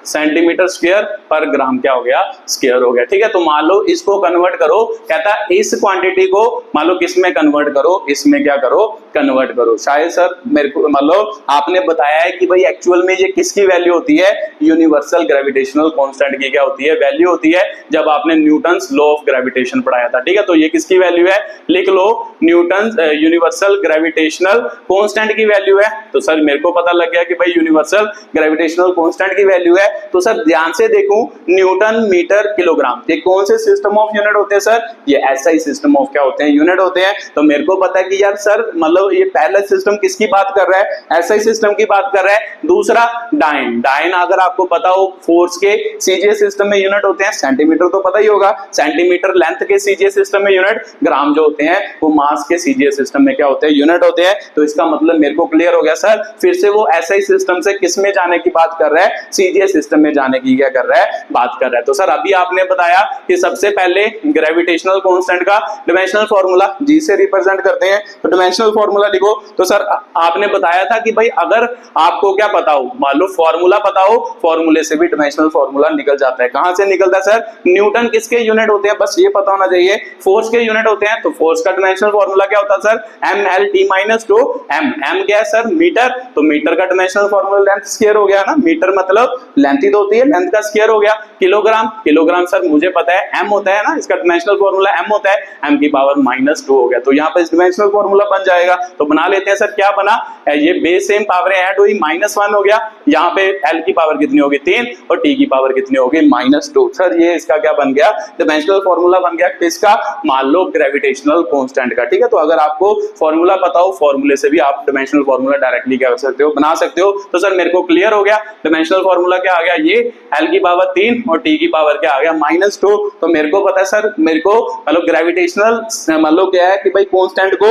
सेंटीमीटर स्क्वायर पर ग्राम क्या हो गया, स्क्वायर हो गया। ठीक है, तो मान लो इसको कन्वर्ट करो, कहता है इस क्वांटिटी को मान लो किस में कन्वर्ट करो, इसमें क्या करो, कन्वर्ट करो। शायद सर मेरे को मान लो आपने बताया है कि भाई एक्चुअल में ये किसकी वैल्यू होती है, यूनिवर्सल ग्रेविटेशनल कांस्टेंट की क्या होती है, वैल्यू होती है, जब आपने न्यूटन्स लॉ ऑफ ग्रेविटेशन पढ़ाया था। ठीक है, तो ये किसकी वैल्यू है, लिख लो न्यूटन यूनिवर्सल ग्रेविटेशनल कांस्टेंट की वैल्यू है। तो सर मेरे को पता लग गया कि भाई यूनिवर्सल ग्रेविटेशनल कांस्टेंट की वैल्यू है तो सर ध्यान से देखूं, न्यूटन मीटर किलोग्राम, ये कौन से सिस्टम ऑफ यूनिट होते हैं सर? ये एसआई सिस्टम ऑफ क्या होते हैं? यूनिट होते हैं। तो मेरे को पता है कि यार सर मतलब ये पहला सिस्टम किसकी बात कर रहा है? एसआई सिस्टम की बात कर रहा है। दूसरा डाइन, डाइन अगर आपको पता हो फोर्स के सीजीएस सिस्टम में यूनिट होते हैं सेंटीमीटर, तो पता ही होगा, सेंटीमीटर लेंथ के सीजीएस सिस्टम में यूनिट, ग्राम जो होते हैं वो मास के सीजीएस सिस्टम में क्या होते हैं? यूनिट होते हैं। तो इसका मतलब मेरे को क्लियर हो गया सर, फिर से वो एसआई सिस्टम से किस में जाने की बात कर रहा है? सीजीएस सिस्टम में जाने की क्या कर रहा है? बात कर रहा है। तो सर अभी आपने बताया कि सबसे पहले ग्रेविटेशनल कांस्टेंट का डिमेंशनल फार्मूला जी से रिप्रेजेंट करते हैं, तो डिमेंशनल फार्मूला लिखो। तो सर आपने बताया था कि भाई अगर आपको क्या पता हो, मान लो फार्मूला पता हो, फार्मूले से भी डिमेंशनल फार्मूला निकल जाता है। कहां से निकलता है सर? न्यूटन किसके यूनिट होते हैं? बस ये पता होना चाहिए, फोर्स के यूनिट होते हैं। तो फोर्स का डिमेंशनल फार्मूला क्या होता है सर? mL/t-2 m, m क्या है सर? मीटर। तो मीटर का डिमेंशनल फार्मूला लेंथ स्क्वायर हो गया ना, मीटर मतलब लेंथ ही तो होती है, लेंथ का स्क्वायर हो गया। किलोग्राम, किलोग्राम सर मुझे पता है m होता है ना, इसका डिमेंशनल फार्मूला m होता है, m की पावर -2 हो गया। तो यहाँ पे डिमेंशनल फार्मूला बन जाएगा। तो बना लेते हैं सर, क्या बना? ये बेस सेम पावरें ऐड हुई, -1 हो गया। यहाँ पे l की पावर कितनी होगी? 3, और t की पावर कितनी होगी? -2। सर ये इसका क्या बन गया? डिमेंशनल फार्मूला बन गया किसका? मान लो ग्रेविटेशनल कांस्टेंट का। ठीक है, तो अगर आपको फार्मूला पता हो, फार्मूले से भी आप डिमेंशनल फार्मूला डायरेक्टली क्या कर सकते हो? बना सकते हो। तो सर मेरे को क्लियर हो गया, डिमेंशनल फार्मूला क्या आ गया? ये l की पावर 3 और t की पावर क्या आ गया? -2। तो मेरे को पता है सर, मेरे को मतलब ग्रेविटेशनल मतलब क्या है कि भाई कांस्टेंट को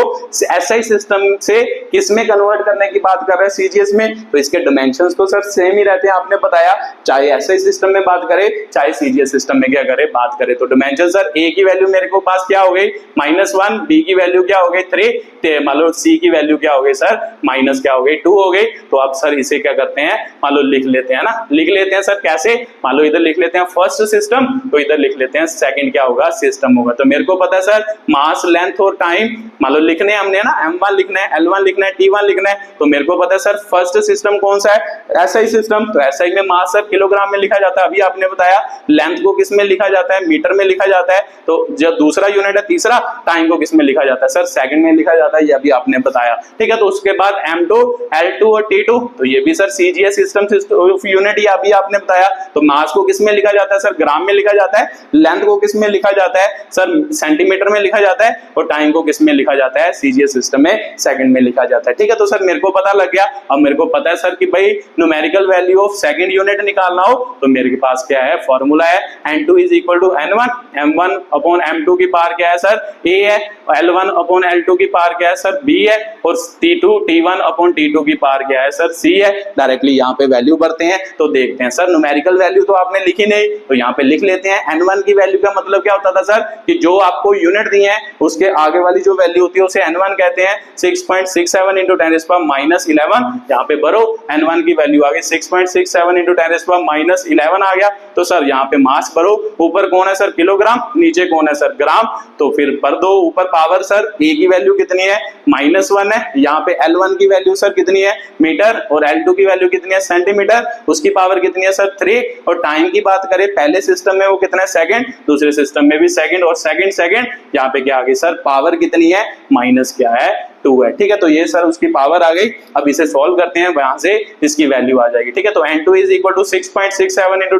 एसआई सिस्टम से किस में कन्वर्ट करने की बात कर रहे हैं? सीजीएस में। तो इसके डायमेंशंस तो सर सेम ही रहते हैं, आपने बताया, चाहे एसआई सिस्टम में बात करें चाहे सीजीएस सिस्टम में क्या करें? बात करें। तो डायमेंशन सर a की वैल्यू मेरे को पास क्या हो गई? -1, b की वैल्यू क्या हो गई? 3, मान लो c की वैल्यू क्या हो गई सर? माइनस क्या हो गई? 2 हो गई। तो अब सर इसे क्या करते हैं? मान लो लिख लेते हैं ना, लिख लेते हैं सर कैसे? मान लो इधर लिख लेते हैं फर्स्ट सिस्टम, तो इधर लिख लेते हैं सेकंड क्या होगा? सिस्टम होगा। तो मेरे को पता है सर मास, लेंथ और टाइम मान लो लिखने हैं हमने ना, m1 लिखना है, l1 लिखना है, t1 लिखना है। तो मेरे को पता है सर फर्स्ट सिस्टम कौन सा है? SI system. तो एसआई में मास सर किलोग्राम में लिखा जाता है, अभी आपने बताया। लेंथ को किस में लिखा जाता है? मीटर में लिखा जाता है। तो जब दूसरा यूनिट है तीसरा, टाइम को किस में लिखा जाता है सर? सेकंड में लिखा जाता है, ये अभी आपने बताया। ठीक है, तो उसके बाद m2, l2 और t2, तो ये भी सर सीजीएस सिस्टम यूनिट, ये अभी आपने बताया। तो मास को किस में लिखा जाता है सर? ग्राम में लिखा जाता है। लेंथ को किस में लिखा जाता है सर? सेंटीमीटर में लिखा जाता है। और टाइम को किस में लिखा जाता है? सीजीएस सिस्टम में सेकंड में लिखा जाता है। ठीक है, तो सर मेरे को पता लग गया। अब मेरे को पता है सर कि भाई numerical value of second unit निकालना हो, तो मेरे पास क्या है? फॉर्मूला है n2 = n1, m1/m2 की पावर क्या है सर? a है, l1/l2 की पावर क्या है सर? b है, और t1/t2 की पावर क्या है सर? c है। डायरेक्टली यहाँ पे वैल्यू भरते हैं, तो देखते हैं सर न्यूमेरिकल वैल्यू तो आपने लिखी नहीं, तो यहाँ पे लिख लेते हैं। n1 की वैल्यू का मतलब क्या होता था सर? कि जो आपको यूनिट दिए हैं उसके आगे वाली जो वैल्यू होती है उसे n1 कहते हैं। 6.67 × 10⁻11, यहाँ पे भरो, n1 की वैल्यू आ गई 6.67 × 10⁻11 आ गया। तो सर यहाँ पे मास भरो, ऊपर कौन है सर? किलोग्राम, नीचे कौन है सर? ग्राम। तो फिर भर दो, ऊपर पावर सर a की वैल्यू कितनी है? -1 है। यहाँ पे l1 की वैल्यू सर कितनी है? मीटर, और l2 की वैल्यू कितनी है? सेंटीमीटर, उसकी पावर कितनी है सर? 3। और टाइम की बात करें, पहले सिस्टम में वो कितना है? सेकंड, दूसरे सिस्टम में भी सेकंड, और सेकंड यहाँ पे क्या आ गई सर? पावर कितनी है? माइनस क्या है? 2 है। ठीक है, तो ये सर उसकी पावर आ गई। अब इसे सॉल्व करते हैं, वहां से इसकी वैल्यू आ जाएगी। ठीक है, तो n2 = 6.67 ×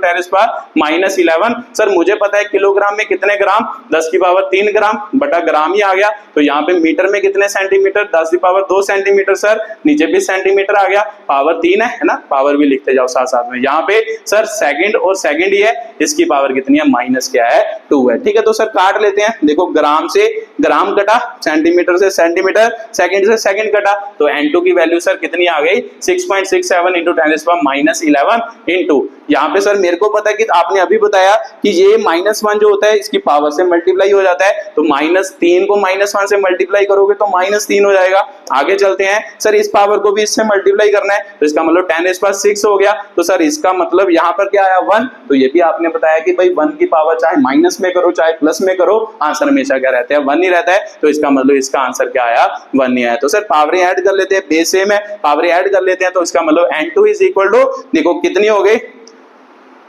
10⁻11। सर मुझे पता है किलोग्राम में कितने ग्राम? 10⁻3 ग्राम बटा ग्राम ही आ गया। तो यहाँ पे मीटर में कितने सेंटीमीटर? 10⁻2 सेंटीमीटर सर, नीचे भी सेंटीमीटर आ गया, पावर 3 है ना, पावर भी लिखते जाओ साथ साथ में। यहाँ पे सर सेकंड और सेकंड ही है, इसकी पावर कितनी है? माइनस क्या है? 2 है। ठीक है, तो सर काट लेते हैं। देखो ग्राम से ग्राम कटा, सेंटीमीटर से सेंटीमीटर, सेकंड से सेकंड कटा, तो n2 की वैल्यू सर कितनी आ गई? 6.67 × 10⁻11 इंटू, यहाँ पे सर मेरे को पता है कि आपने अभी बताया कि ये -1 जो होता है इसकी पावर से मल्टीप्लाई हो जाता है। तो -3 को -1 से मल्टीप्लाई करोगे तो -3 हो जाएगा। आगे चलते हैं सर, इस पावर को भी इससे मल्टीप्लाई करना है, तो इसका मतलब 10⁻6 हो गया। तो सर इसका मतलब यहाँ पर क्या आया? 1। तो ये भी आपने बताया कि भाई 1 की पावर चाहे माइनस में करो चाहे प्लस में करो, आंसर हमेशा क्या रहता है? 1 ही रहता है। तो इसका मतलब इसका आंसर क्या आया? 1 ही आया। तो सर पावरें ऐड कर लेते हैं, बेस सेम है, पावरें ऐड कर लेते हैं। तो इसका मतलब n2 = देखो कितनी हो गई?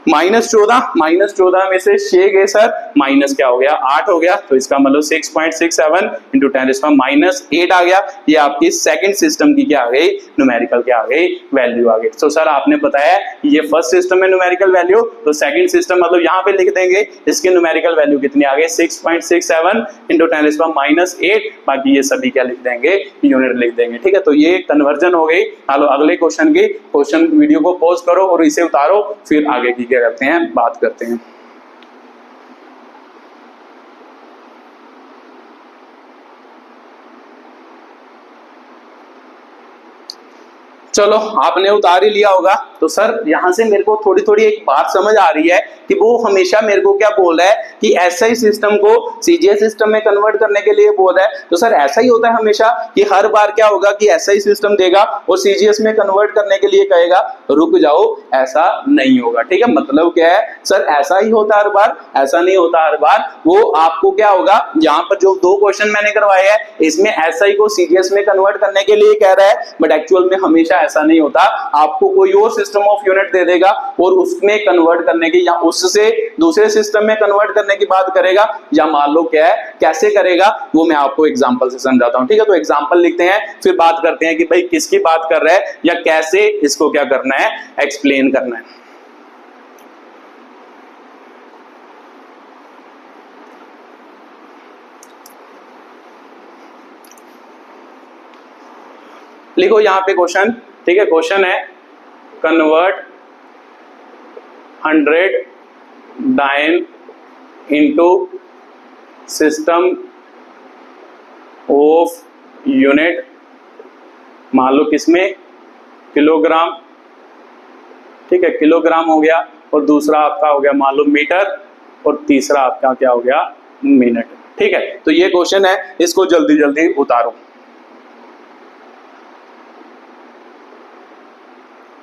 -14 में से 6 गए सर, माइनस क्या हो गया 8 हो गया, तो इसका मतलब 6.67 इंटू 10⁻⁸ आ गया। ये आपकी सेकंड सिस्टम की क्या आ गई, न्यूमेरिकल क्या आ गई, वैल्यू आ गई। तो सर आपने बताया ये फर्स्ट सिस्टम में न्यूमेरिकल वैल्यू, तो सेकंड सिस्टम मतलब यहाँ पे लिख देंगे इसकी न्यूमेरिकल वैल्यू कितनी आ गई 6.67 इंटू 10⁻⁸, बाकी ये सभी क्या लिख देंगे, यूनिट लिख देंगे। ठीक है, तो ये कन्वर्जन हो गई। चलो अगले क्वेश्चन की, क्वेश्चन वीडियो को पॉज करो और इसे उतारो, फिर आगे की क्या करते हैं, बात करते हैं। चलो आपने उतार ही लिया होगा। तो सर यहां से मेरे को थोड़ी थोड़ी एक बात समझ आ रही है कि वो हमेशा मेरे को क्या बोल रहा है कि एसआई सिस्टम को सीजीएस सिस्टम में कन्वर्ट करने के लिए बोल रहा है। तो सर ऐसा ही होता है हमेशा कि हर बार क्या होगा कि एसआई सिस्टम देगा और सीजीएस में कन्वर्ट करने के लिए कहेगा रुक जाओ, ऐसा नहीं होगा। ठीक है, मतलब क्या है सर, ऐसा ही होता हर बार, ऐसा नहीं होता हर बार। वो आपको क्या होगा, यहाँ पर जो 2 क्वेश्चन मैंने करवाए हैं इसमें एसआई को सीजीएस में कन्वर्ट करने के लिए कह रहा है, बट एक्चुअल में हमेशा ऐसा नहीं होता। आपको कोई और सिस्टम ऑफ यूनिट दे देगा और उसमें कन्वर्ट करने की या उससे दूसरे सिस्टम में कन्वर्ट करने की बात करेगा, या मान लो क्या है कैसे करेगा वो मैं आपको एग्जांपल से समझाता हूं। ठीक है, तो एग्जांपल लिखते हैं, फिर बात करते हैं कि भाई किसकी बात कर रहा है या कैसे इसको क्या करना है, एक्सप्लेन करना है। लिखो यहां पे क्वेश्चन। ठीक है, क्वेश्चन है convert 100 dyne into system of unit, मान लो किसमें, किलोग्राम। ठीक है, किलोग्राम हो गया, और दूसरा आपका हो गया मान लो मीटर, और तीसरा आपका क्या हो गया, मिनट। ठीक है, तो ये क्वेश्चन है, इसको जल्दी जल्दी उतारो।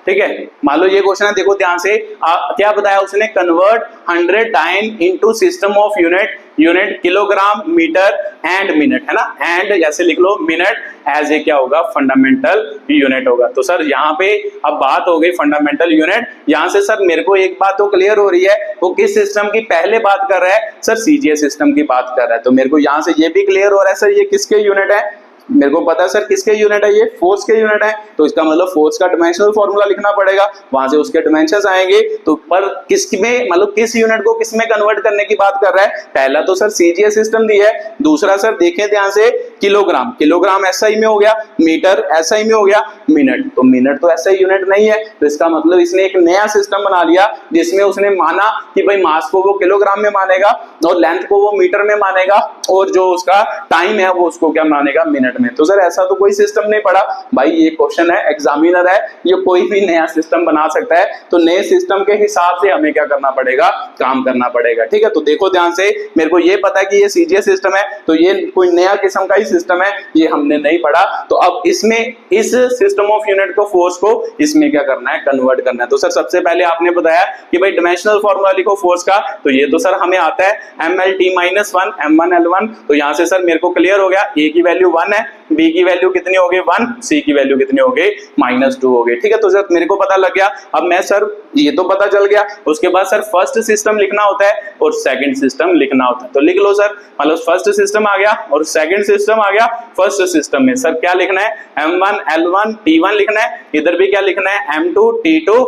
ठीक है, मान लो ये क्वेश्चन है, देखो ध्यान से, क्या बताया उसने, convert 100 dyne into system of unit, unit kilogram, metre and minute, है ना, एंड जैसे लिख लो मिनट एज ए क्या होगा, फंडामेंटल यूनिट होगा। तो सर यहाँ पे अब बात हो गई फंडामेंटल यूनिट। यहाँ से सर मेरे को एक बात तो क्लियर हो रही है, वो किस सिस्टम की पहले बात कर रहा है, सर सीजीएस सिस्टम की बात कर रहा है। तो मेरे को यहाँ से ये भी क्लियर हो रहा है सर ये किसके यूनिट है, मेरे को पता है सर किसके यूनिट है, ये फोर्स के यूनिट है। तो इसका मतलब फोर्स का डायमेंशनल फॉर्मूला लिखना पड़ेगा, वहां से उसके डायमेंशंस आएंगे। तो पर किसमें, मतलब किस यूनिट को किसमें कन्वर्ट करने की बात कर रहा है, पहला तो सर सीजीएस सिस्टम दी है, दूसरा सर देखें ध्यान से किलोग्राम, किलोग्राम एसआई में हो गया, मीटर एसआई में हो गया, मिनट, तो मिनट तो एसआई यूनिट नहीं है। तो इसका मतलब इसने एक नया सिस्टम बना लिया जिसमें उसने माना कि भाई मास को वो किलोग्राम में मानेगा और लेंथ को वो मीटर में मानेगा, और जो उसका टाइम है वो उसको क्या मानेगा, मिनट में। तो सर ऐसा तो कोई सिस्टम नहीं पड़ा भाई, ये क्वेश्चन है, एग्जामिनर है, ये कोई भी नया सिस्टम बना सकता है। तो नए सिस्टम के हिसाब से हमें क्या करना पड़ेगा, काम करना पड़ेगा। ठीक है, तो देखो ध्यान से, मेरे को ये पता है कि ये सीजीएस सिस्टम है, तो ये कोई नया किस्म का ही सिस्टम है, ये हमने नहीं पढ़ा। तो अब इसमें इस सिस्टम ऑफ यूनिट को, फोर्स को इसमें क्या करना है, कन्वर्ट करना है। तो सर सबसे पहले आपने बताया कि भाई डायमेंशनल फॉर्मूला लिखो फोर्स का, तो ये तो सर हमें आता है mlt-1 m1l1। तो यहां से सर मेरे को क्लियर हो गया, ए की वैल्यू 1 है, बी की वैल्यू कितनी हो गई 1, सी की वैल्यू कितनी हो गई -2 हो गई। ठीक है, तो सर मेरे को पता लग गया। अब मैं सर ये तो पता चल गया, उसके बाद सर फर्स्ट सिस्टम लिखना होता है और सेकंड सिस्टम लिखना होता है। तो लिख लो सर, मतलब फर्स्ट सिस्टम आ गया और सेकंड सिस्टम आ गया। फर्स्ट सिस्टम में सर क्या लिखना है, m1l1 t1 लिखना है, इधर भी क्या लिखना है, m2 t2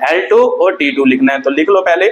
l2 और t2 लिखना है। तो लिख लो पहले।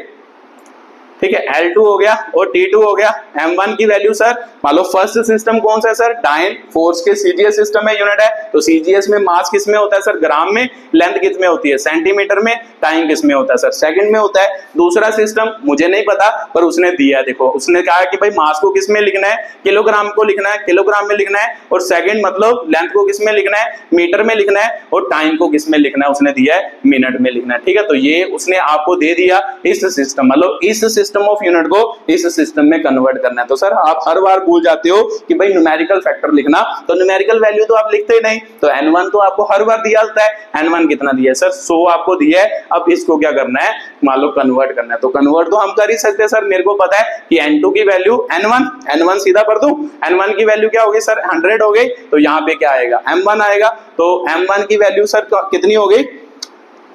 ठीक है, L2 हो गया और T2 हो गया। M1 की वैल्यू सर, मान लो फर्स्ट सिस्टम कौन सा है सर, डाइन, फोर्स के सीजीएस सिस्टम में यूनिट है। तो सीजीएस में मास किस में होता है सर, ग्राम में, लेंथ किस में होती है, सेंटीमीटर में, टाइम किस में होता है सर, सेकंड में होता है। दूसरा सिस्टम मुझे नहीं पता पर उसने दिया है, देखो उसने कहा कि भाई मास को किस में लिखना है, किलोग्राम को लिखना है, किलोग्राम में लिखना है, और सेकंड मतलब लेंथ को किस में लिखना है, मीटर में लिखना है, और टाइम को किस में लिखना है, उसने दिया है मिनट में लिखना है। ठीक है, तो ये उसने आपको दे दिया इस सिस्टम, मतलब इस सिस्टम ऑफ यूनिट को इस सिस्टम में कन्वर्ट करना है। तो सर आप हर बार भूल जाते हो कि भाई न्यूमेरिकल फैक्टर लिखना, तो न्यूमेरिकल वैल्यू तो आप लिखते ही नहीं। तो n1 तो आपको हर बार दिया जाता है, n1 कितना दिया है सर, 100 आपको दिया है। अब इसको क्या करना है, मान लो कन्वर्ट करना है। तो कन्वर्ट तो हम कर ही सकते हैं सर, मेरे को पता है कि n2 की वैल्यू n1 सीधा कर दूं, n1 की वैल्यू क्या होगी सर, 100 हो गई। तो यहाँ पे क्या आएगा, m1 आएगा। तो m1 की वैल्यू सर कितनी हो गई,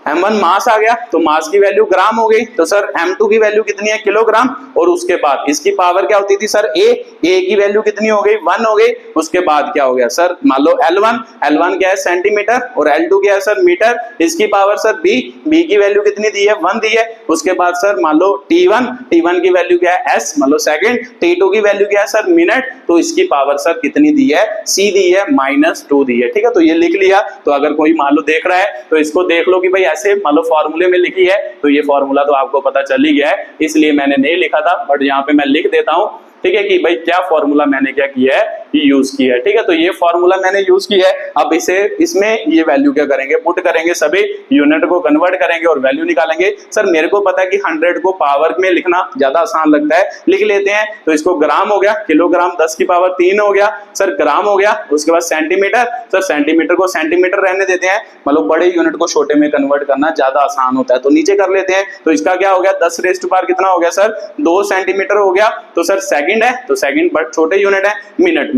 m1 मास आ गया, तो मास की वैल्यू ग्राम हो गई, तो सर m2 की वैल्यू कितनी है, किलोग्राम, और उसके बाद इसकी पावर क्या होती थी सर a की वैल्यू कितनी हो गई, 1 हो गई, उसके बाद क्या हो गया सर, मान लो L1 क्या है सेंटीमीटर, और L2 क्या है सर मीटर, इसकी पावर सर b की वैल्यू कितनी दी है, 1 दी है, उसके बाद सर मान लो T1 की वैल्यू क्या है s, मान लो सेकंड, T2 की वैल्यू क्या है सर मिनट, तो इसकी पावर सर कितनी दी है, c दी है, -2 दी है, ठीक है, तो ये लिख लिया। तो अगर कोई मान लो देख रहा है तो इसको देख लो कि भाई ऐसे मान लो फॉर्मूले में लिखी है, तो ये फॉर्मूला तो आपको पता चल ही गया है, इसलिए मैंने नहीं लिखा था, बट यहाँ पे मैं लिख देता हूं, ठीक है, कि भाई क्या फॉर्मूला मैंने क्या किया है, यूज किया है, ठीक है, तो ये फॉर्मूला मैंने यूज किया है। अब इसे इसमें ये वैल्यू क्या करेंगे, पुट करेंगे, सभी यूनिट को कन्वर्ट करेंगे और वैल्यू निकालेंगे। सर मेरे को पता है कि 100 को पावर में लिखना ज्यादा आसान लगता है, लिख लेते हैं, तो इसको ग्राम हो गया, किलोग्राम 10 की पावर 3 हो गया, सर ग्राम हो गया, उसके बाद सेंटीमीटर, सर सेंटीमीटर को सेंटीमीटर रहने देते हैं, मतलब बड़े यूनिट को छोटे में कन्वर्ट करना ज्यादा आसान होता है, तो नीचे कर लेते हैं, तो इसका क्या हो गया, 10 रेज़ टू पावर कितना हो गया सर, 2 सेंटीमीटर हो गया, तो सर सेकंड है, तो सेकंड बट छोटे यूनिट है,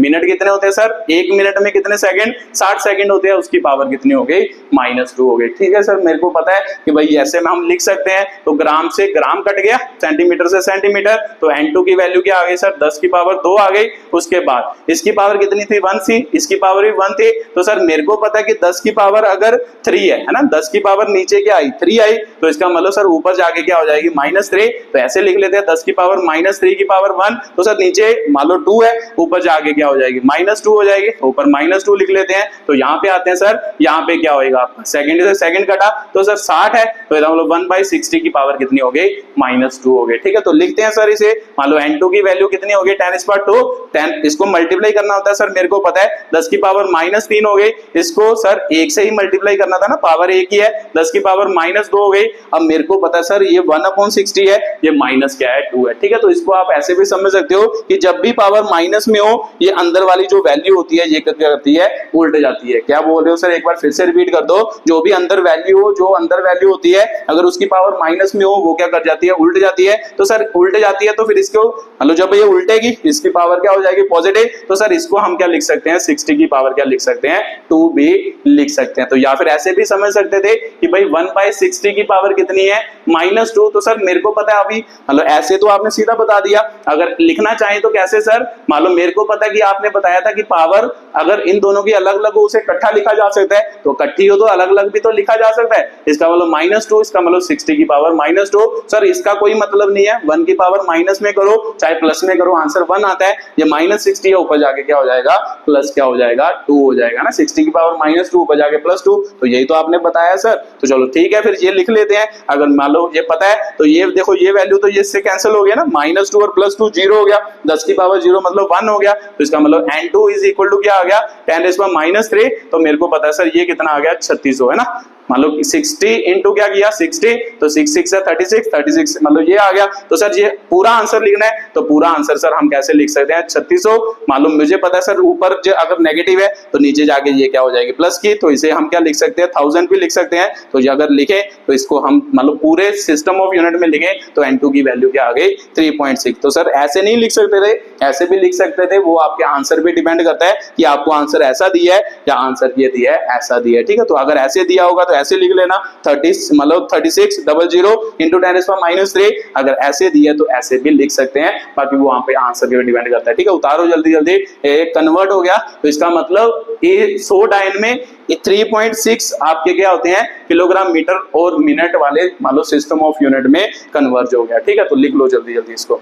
मिनट कितने होते हैं सर, 1 मिनट में कितने सेकंड, 60 सेकंड होते हैं, उसकी पावर कितनी हो गई, -2 हो गई, ठीक है सर, मेरे को पता है कि भाई ऐसे में हम लिख सकते हैं, तो ग्राम से ग्राम कट गया, सेंटीमीटर से सेंटीमीटर, तो N2 की वैल्यू क्या आ गई सर, 10 की पावर 2 आ गई, उसके बाद इसकी पावर कितनी थी, 1 थी, इसकी पावर भी 1 थी, तो सर मेरे को पता है कि 10 की पावर अगर 3 है ना, 10 की पावर नीचे क्या आई, 3 आई, तो इसका मतलब सर ऊपर जाके क्या हो जाएगी, -3, तो ऐसे लिख लेते हैं 10 की पावर -3 की पावर 1, तो सर नीचे मान लो 2 है, ऊपर जाके क्या हो जाएगी, -2 हो जाएगी, ऊपर -2 लिख लेते हैं, तो यहाँ पे आते हैं सर, यहाँ पे क्या होएगा, सेकंड से सेकंड कटा, तो सर 60 है, तो इसका मतलब 1/60 की पावर कितनी हो गई, -2 हो गई, ठीक है, तो लिखते हैं सर इसे, मान लो N2 की वैल्यू कितनी हो गई, 10⁻², 10, इसको मल्टीप्लाई करना होता है सर, मेरे को पता है 10 की पावर -3 हो गई, इसको सर 1 से ही मल्टीप्लाई करना था ना, पावर 1 ही है, 10 की पावर -2 हो गई, अब मेरे को पता है सर ये 1/60 है, ये माइनस क्या है, 2 है, ठीक है, तो इसको आप ऐसे भी समझ सकते हो कि जब भी पावर माइनस में हो, ये अंदर वाली जो वैल्यू होती है ये क्या करती है, उल्ट जाती है। क्या बोल रहे हो सर, एक बार फिर से रिपीट कर दो, जो भी अंदर वैल्यू हो, जो अंदर वैल्यू होती है, अगर उसकी पावर माइनस में हो, वो क्या कर जाती है, उल्ट जाती है, तो सर उल्ट जाती है, तो फिर इसको मतलब जब ये उल्टेगी, इसकी पावर क्या हो जाएगी, पॉजिटिव, तो सर इसको हम क्या लिख सकते हैं, 60 की पावर क्या लिख सकते हैं, 2 भी लिख सकते हैं, तो या फिर ऐसे भी समझ सकते थे कि भाई 1/60 की पावर कितनी है, -2, तो सर मेरे को पता है अभी, मतलब ऐसे तो आपने सीधा बता दिया, अगर लिखना चाहे तो कैसे सर, मान लो मेरे को पता है कि आपने बताया था कि पावर अगर इन दोनों की अलग अलग हो उसे इकट्ठा लिखा जा सकता है, तो इकट्ठी हो तो अलग अलग भी तो लिखा जा सकता है, इसका मतलब -2, इसका मतलब 60 की पावर -2, सर इसका कोई मतलब नहीं है, 1 की पावर माइनस में करो चाहे प्लस में करो, आंसर 1 आता है, ये -60 है, ऊपर जाके क्या हो जाएगा, प्लस क्या हो जाएगा, 2 हो जाएगा ना, 60 की पावर -2 ऊपर जाके +2, तो यही तो आपने बताया सर, तो चलो ठीक है, फिर ये लिख लेते हैं, अगर मान लो ये पता है, तो ये देखो ये वैल्यू तो ये इससे कैंसिल हो गया ना, -2 और +2 0 हो गया, 10 की पावर 0 मतलब 1 हो गया, तो इसका मतलब N2 इज इक्वल टू क्या आ गया, 10⁻⁻3, तो मेरे को पता है सर ये कितना आ गया, 3600 है ना, मान लो 60 इंटू क्या किया 60, तो 6 6 है 36 मतलब ये आ गया, तो सर ये पूरा आंसर लिखना है, तो पूरा आंसर सर हम कैसे लिख सकते हैं, 3600, मालूम मुझे पता है सर ऊपर जो अगर नेगेटिव है तो नीचे जाके ये क्या हो जाएगी, प्लस की, तो इसे हम क्या लिख सकते हैं, 1000 भी लिख सकते हैं, तो ये अगर लिखे तो इसको हम मतलब पूरे सिस्टम ऑफ यूनिट में लिखे तो N2 की वैल्यू क्या आ गई, 3.6, तो सर ऐसे नहीं लिख सकते थे, ऐसे भी लिख सकते थे, वो आपके आंसर पे डिपेंड करता है कि आपको आंसर ऐसा दिया है या आंसर ये दिया है ऐसा दिया है, ठीक है, तो अगर ऐसे दिया होगा तो ऐसे लिख लेना, 30 मतलब 3600 इंटू 10⁻3, अगर ऐसे दिया तो ऐसे भी लिख सकते हैं, बाकी वो वहां पे आंसर पे डिपेंड करता है, ठीक है, उतारो जल्दी जल्दी, कन्वर्ट हो गया, तो इसका मतलब ये 100 डायन में 3.6 आपके क्या होते हैं, किलोग्राम मीटर और मिनट वाले मान लो सिस्टम ऑफ यूनिट में कन्वर्ज हो गया, ठीक है, तो लिख लो जल्दी जल्दी इसको।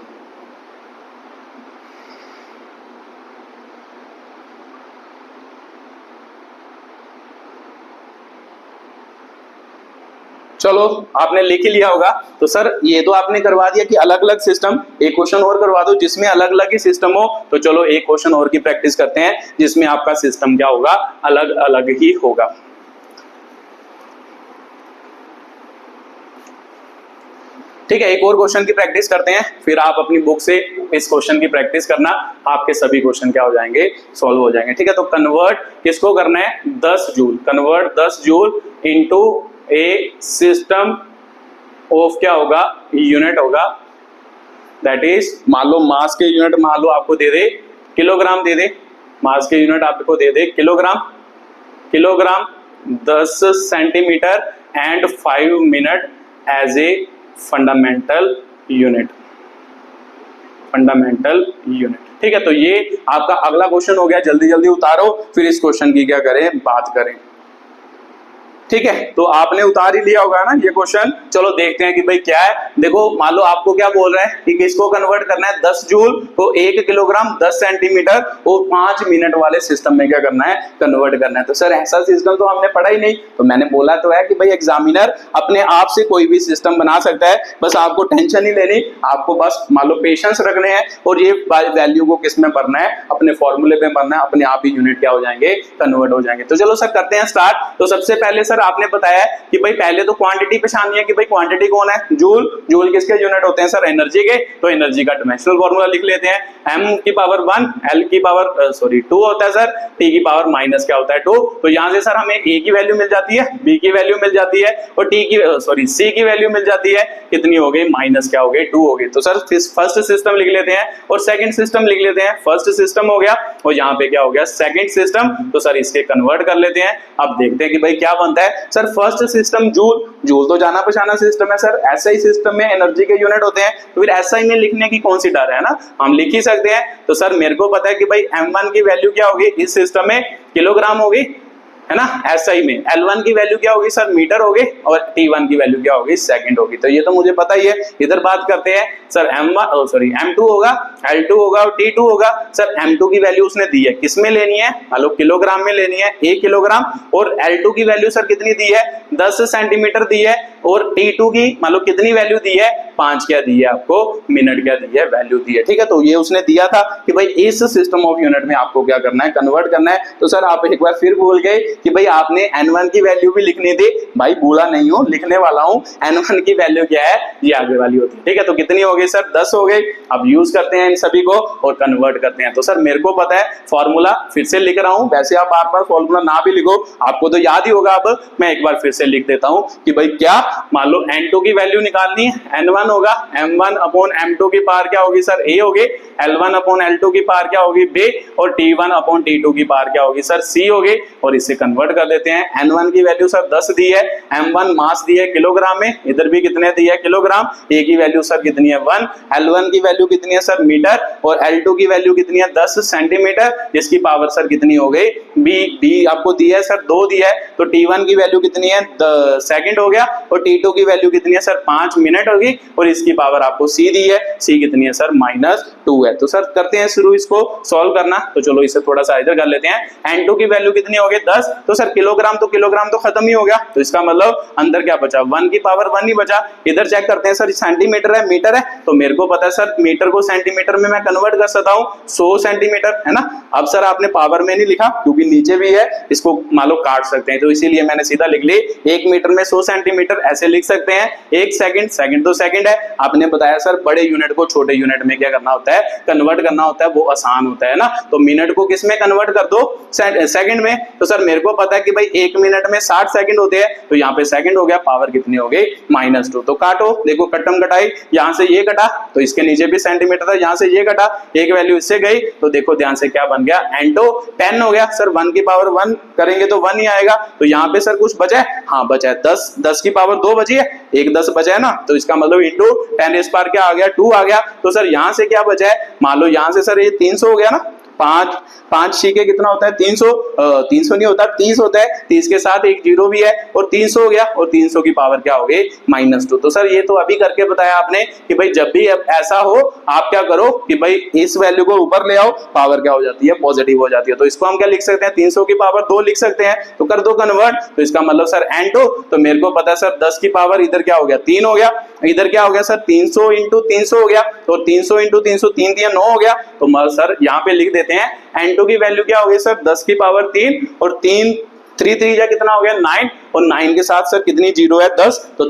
चलो आपने लिख ही लिया होगा, तो सर ये तो आपने करवा दिया कि अलग अलग सिस्टम, एक क्वेश्चन और करवा दो जिसमें अलग अलग ही सिस्टम हो, तो चलो एक क्वेश्चन और की प्रैक्टिस करते हैं जिसमें आपका सिस्टम क्या होगा, अलग अलग ही होगा। ठीक है, एक और क्वेश्चन की प्रैक्टिस करते हैं, फिर आप अपनी बुक से इस क्वेश्चन की प्रैक्टिस करना, आपके सभी क्वेश्चन क्या हो जाएंगे, सॉल्व हो जाएंगे, ठीक है, तो कन्वर्ट किसको करना है, 10 joule, convert 10 joule into A system of क्या होगा, यूनिट होगा, दैट इज मान लो मास के यूनिट मान लो आपको दे दे किलोग्राम, दे दे मास के यूनिट आपको दे दे kilogram, 10 centimetre and 5 minute as a fundamental unit, fundamental unit. ठीक है, तो ये आपका अगला क्वेश्चन हो गया, जल्दी जल्दी उतारो, फिर इस क्वेश्चन की क्या करें, बात करें। ठीक है, तो आपने उतार ही लिया होगा ना ये क्वेश्चन। चलो देखते हैं कि भाई क्या है। देखो मान लो आपको क्या बोल रहे हैं कि किसको कन्वर्ट करना है, 10 जूल को 1 किलोग्राम 10 सेंटीमीटर और 5 मिनट वाले सिस्टम में क्या करना है, कन्वर्ट करना है। तो सर ऐसा सिस्टम तो हमने पढ़ा ही नहीं। तो मैंने बोला तो है कि भाई एग्जामिनर अपने आप से कोई भी सिस्टम बना सकता है, बस आपको टेंशन नहीं लेनी, आपको बस मान लो पेशेंस रखने हैं और ये वैल्यू को किस में भरना है, अपने फॉर्मूले में भरना है, अपने आप ही यूनिट क्या हो जाएंगे, कन्वर्ट हो जाएंगे। तो चलो सर करते हैं स्टार्ट। तो सबसे पहले सर आपने बताया कि भाई पहले तो क्वांटिटी पहचाननी है कि भाई क्वांटिटी कौन है, जूल। जूल किसके यूनिट होते हैं सर, एनर्जी के। तो एनर्जी का डायमेंशनल फार्मूला लिख लेते हैं, m की पावर 1 l की पावर 2 होता है सर, t की पावर माइनस क्या होता है 2। तो यहां से सर हमें a की वैल्यू मिल जाती है, b की वैल्यू मिल जाती है और c की वैल्यू मिल जाती है, कितनी हो गई, माइनस क्या हो गई, 2 हो गई। तो सर फर्स्ट सिस्टम लिख लेते हैं और सेकंड सिस्टम लिख लेते हैं। फर्स्ट सिस्टम हो गया और यहाँ पे क्या हो गया, सेकंड सिस्टम। तो सर इसके कन्वर्ट कर लेते हैं। अब देखते हैं कि भाई क्या बनता है। Sir first system joule, joule तो जाना पहचाना सिस्टम है सर। एसआई सिस्टम में एनर्जी के यूनिट होते हैं, तो फिर एसआई में लिखने की कौन सी डर है ना, हम लिख ही सकते हैं। तो सर मेरे को पता है कि भाई m1 की वैल्यू क्या होगी इस सिस्टम में, किलोग्राम होगी, है ना। एसआई में L1 की वैल्यू क्या होगी सर, मीटर होगी, और T1 की वैल्यू क्या होगी, सेकंड होगी। तो ये तो मुझे पता ही है। इधर बात करते हैं सर M2 होगा, L2 होगा और T2 होगा। सर M2 की वैल्यू उसने दी है, किसमें लेनी है, मान लो किलोग्राम में लेनी है, 1 किलोग्राम। और L2 की वैल्यू सर कितनी दी है, 10 सेंटीमीटर दी है। और T2 की मान लो कितनी वैल्यू दी है, 5 क्या दी है आपको, मिनट क्या दी है, वैल्यू दी है। ठीक है, तो ये उसने दिया था कि भाई इस सिस्टम ऑफ यूनिट में आपको क्या करना है, कन्वर्ट करना है। तो सर आप एक बार फिर भूल गए कि भाई आपने N1 की वैल्यू भी लिखनी थी। भाई भूला नहीं हूं, लिखने वाला हूं। N1 की वैल्यू क्या है, ये आगे वाली होती है। ठीक है, तो कितनी हो गई सर, 10 हो गई। अब यूज करते हैं इन सभी को और कन्वर्ट करते हैं। तो सर मेरे को पता है फॉर्मूला, फिर से लिख रहा हूं। वैसे आप बार बार फॉर्मूला ना भी लिखो, आपको तो याद ही होगा। अब मैं एक बार फिर से लिख देता हूं कि भाई क्या, मान लो N2 की वैल्यू निकालनी है, N1 होगा M1 अपॉन M2 की पावर क्या होगी सर, A होगी। L1 अपॉन L2 की पावर क्या होगी, B। और T1 अपॉन T2 की पावर क्या होगी सर, C होगी। और इसे कन्वर्ट कर देते हैं। N1 की वैल्यू सर 10 दी है, M1 मास दी है किलोग्राम में, इधर भी कितने दी है, किलोग्राम। A की वैल्यू सर कितनी है, 1। L1 की वैल्यू कितनी है सर, मीटर। और L2 की वैल्यू कितनी है, 10 सेंटीमीटर, जिसकी पावर सर कितनी हो गई, B आपको दी है सर 2 दी है। तो T1 की वैल्यू कितनी है, सेकंड हो गया। और T2 की वैल्यू कितनी है सर, 5 मिनट होगी। और इसकी पावर आपको C दी है, C कितनी है सर, -2 है। तो सर करते हैं शुरू इसको सॉल्व करना। तो चलो इसे थोड़ा सा इधर कर लेते हैं। N2 की वैल्यू कितनी हो गई, 10। तो सर किलोग्राम तो खत्म ही हो गया। तो इसका मतलब अंदर क्या बचा, 1 की पावर 1 ही बचा। इधर चेक करते हैं सर, सेंटीमीटर है, मीटर है। तो मेरे को पता है सर मीटर को सेंटीमीटर में मैं कन्वर्ट कर सकता हूँ, 100 सेंटीमीटर, है ना। अब सर आपने पावर में नहीं लिखा क्योंकि नीचे भी है, इसको मान लो काट सकते हैं। तो इसीलिए मैंने सीधा लिख ली 1 मीटर में 100 सेंटीमीटर, ऐसे लिख सकते हैं। 1 सेकंड, सेकंड तो सेकंड है। आपने बताया सर बड़े यूनिट को छोटे यूनिट में क्या करना होता है, कन्वर्ट करना होता है, वो आसान होता है ना। तो मिनट को किस में कन्वर्ट कर दो, सेकंड में। तो सर मेरे को पता है कि भाई 1 मिनट में 60 सेकंड होते हैं। तो यहाँ पे सेकंड हो गया, पावर कितनी हो गई, -2। तो काटो, देखो कटम कटाई, यहाँ से ये कटा तो इसके नीचे भी सेंटीमीटर था, यहाँ से ये कटा, एक वैल्यू इससे गई। तो देखो ध्यान से क्या बन गया, N2 10 हो गया। सर 1 की पावर 1 करेंगे तो 1 ही आएगा। तो यहाँ पे सर कुछ बचा है, हाँ बचा है 10, 10 की पावर 2 बची है, एक 10 बचा है ना। तो इसका मतलब इंटू 10 इस पार क्या आ गया, 2 आ गया। तो सर यहाँ से क्या बचा है, मान लो यहाँ से सर ये 300 हो गया ना, 5 सीखे कितना होता है, 300 नहीं होता, 30 होता है। 30 के साथ एक जीरो भी है और 300 हो गया। और 300 की पावर क्या हो गई, -2। तो सर ये तो अभी करके बताया आपने कि भाई जब भी ऐसा हो आप क्या करो कि भाई इस वैल्यू को ऊपर ले आओ, पावर क्या हो जाती है, पॉजिटिव हो जाती है। तो इसको हम क्या लिख सकते हैं, 300 की पावर 2 लिख सकते हैं। तो कर दो कन्वर्ट। तो इसका मतलब सर N2, तो मेरे को पता है सर 10 की पावर इधर क्या हो गया, 3 हो गया। इधर क्या हो गया सर, 300 इंटू 300 हो गया। तो 300 इंटू 300, 3 दिया 9 हो गया। तो सर यहाँ पे लिख देते हैं N2 की वैल्यू क्या हो गई सर, 10 की पावर 3 और 3 3 जा कितना हो गया, 9। और 9 के साथ सर कितनी जीरो है, 10। तो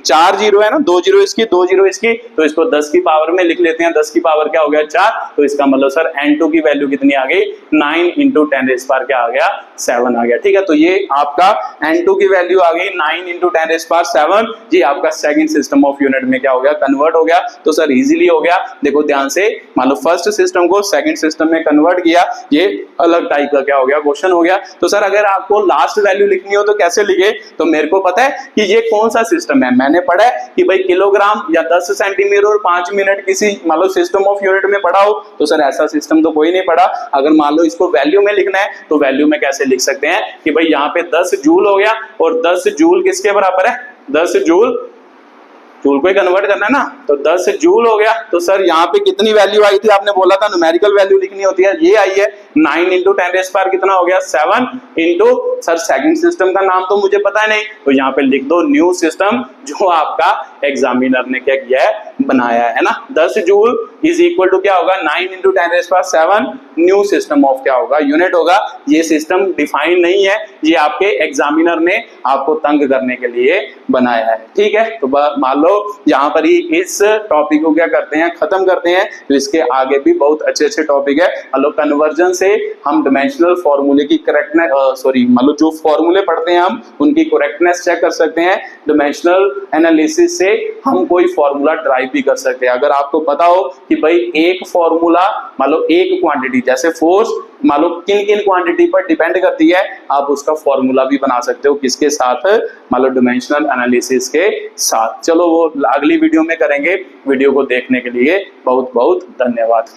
4 जीरो है ना, 2 जीरो इसकी, 2 जीरो इसकी। तो इसको 10 की पावर में लिख लेते हैं। 10 की पावर क्या हो गया, 4। तो इसका मतलब सर N2 की वैल्यू कितनी आ गई, 9 इंटू 10 इस पार क्या आ गया, 7 आ गया। ठीक है, तो ये आपका N2 की वैल्यू आ गई 9 इंटू 10 इस पार 7। ये आपका सेकंड सिस्टम ऑफ यूनिट में क्या हो गया, कन्वर्ट हो गया। तो सर इजीली हो गया। देखो ध्यान से, मान लो फर्स्ट सिस्टम को सेकंड सिस्टम में कन्वर्ट किया, ये अलग टाइप का क्या हो गया, क्वेश्चन हो गया। तो सर अगर आपको लास्ट वैल्यू लिखनी हो तो कैसे कैसे लिखे, तो मेरे को पता है कि ये कौन सा सिस्टम है। मैंने पढ़ा है कि भाई किलोग्राम या 10 सेंटीमीटर और 5 मिनट किसी मान लो सिस्टम ऑफ यूनिट में पढ़ा हो, तो सर ऐसा सिस्टम तो कोई नहीं पढ़ा। अगर मान लो इसको वैल्यू में लिखना है तो वैल्यू में कैसे लिख सकते हैं कि भाई यहाँ पे 10 जूल हो गया, और 10 जूल किसके बराबर है, 10 जूल जूल को ही कन्वर्ट करना है ना, तो 10 जूल हो गया। तो सर यहाँ पे कितनी वैल्यू आई थी, आपने बोला था न्यूमेरिकल वैल्यू लिखनी होती है, ये आई है 9 इंटू 10 कितना हो गया 7 इंटू, सर सेकंड सिस्टम का नाम तो मुझे पता है नहीं, तो यहाँ पे लिख दो न्यू सिस्टम, जो आपका एग्जामिनर ने क्या किया है, बनाया है ना। 10 जूल इज इक्वल टू क्या होगा 9 इंटू 10⁻⁷, न्यू सिस्टम ऑफ क्या होगा, यूनिट होगा। ये सिस्टम डिफाइन नहीं है, ये आपके एग्जामिनर ने आपको तंग करने के लिए बनाया है, ठीक है। तो मान लो यहाँ पर ही इस टॉपिक को क्या करते हैं, खत्म करते हैं। तो इसके आगे भी बहुत अच्छे अच्छे टॉपिक है। मान लो कन्वर्जन से हम डायमेंशनल फॉर्मूले की करेक्टनेस, सॉरी मान लो जो फॉर्मूले पढ़ते हैं हम उनकी करेक्टनेस चेक कर सकते हैं। डायमेंशनल एनालिसिस से हम कोई फॉर्मूला ड्राइव भी कर सकते हैं। अगर आपको पता हो कि भाई एक फॉर्मूला मान लो एक क्वांटिटी जैसे फोर्स मान लो किन किन क्वांटिटी पर डिपेंड करती है, आप उसका फॉर्मूला भी बना सकते हो, किसके साथ, मान लो डायमेंशनल एनालिसिस के साथ। चलो वो अगली वीडियो में करेंगे। वीडियो को देखने के लिए बहुत बहुत धन्यवाद।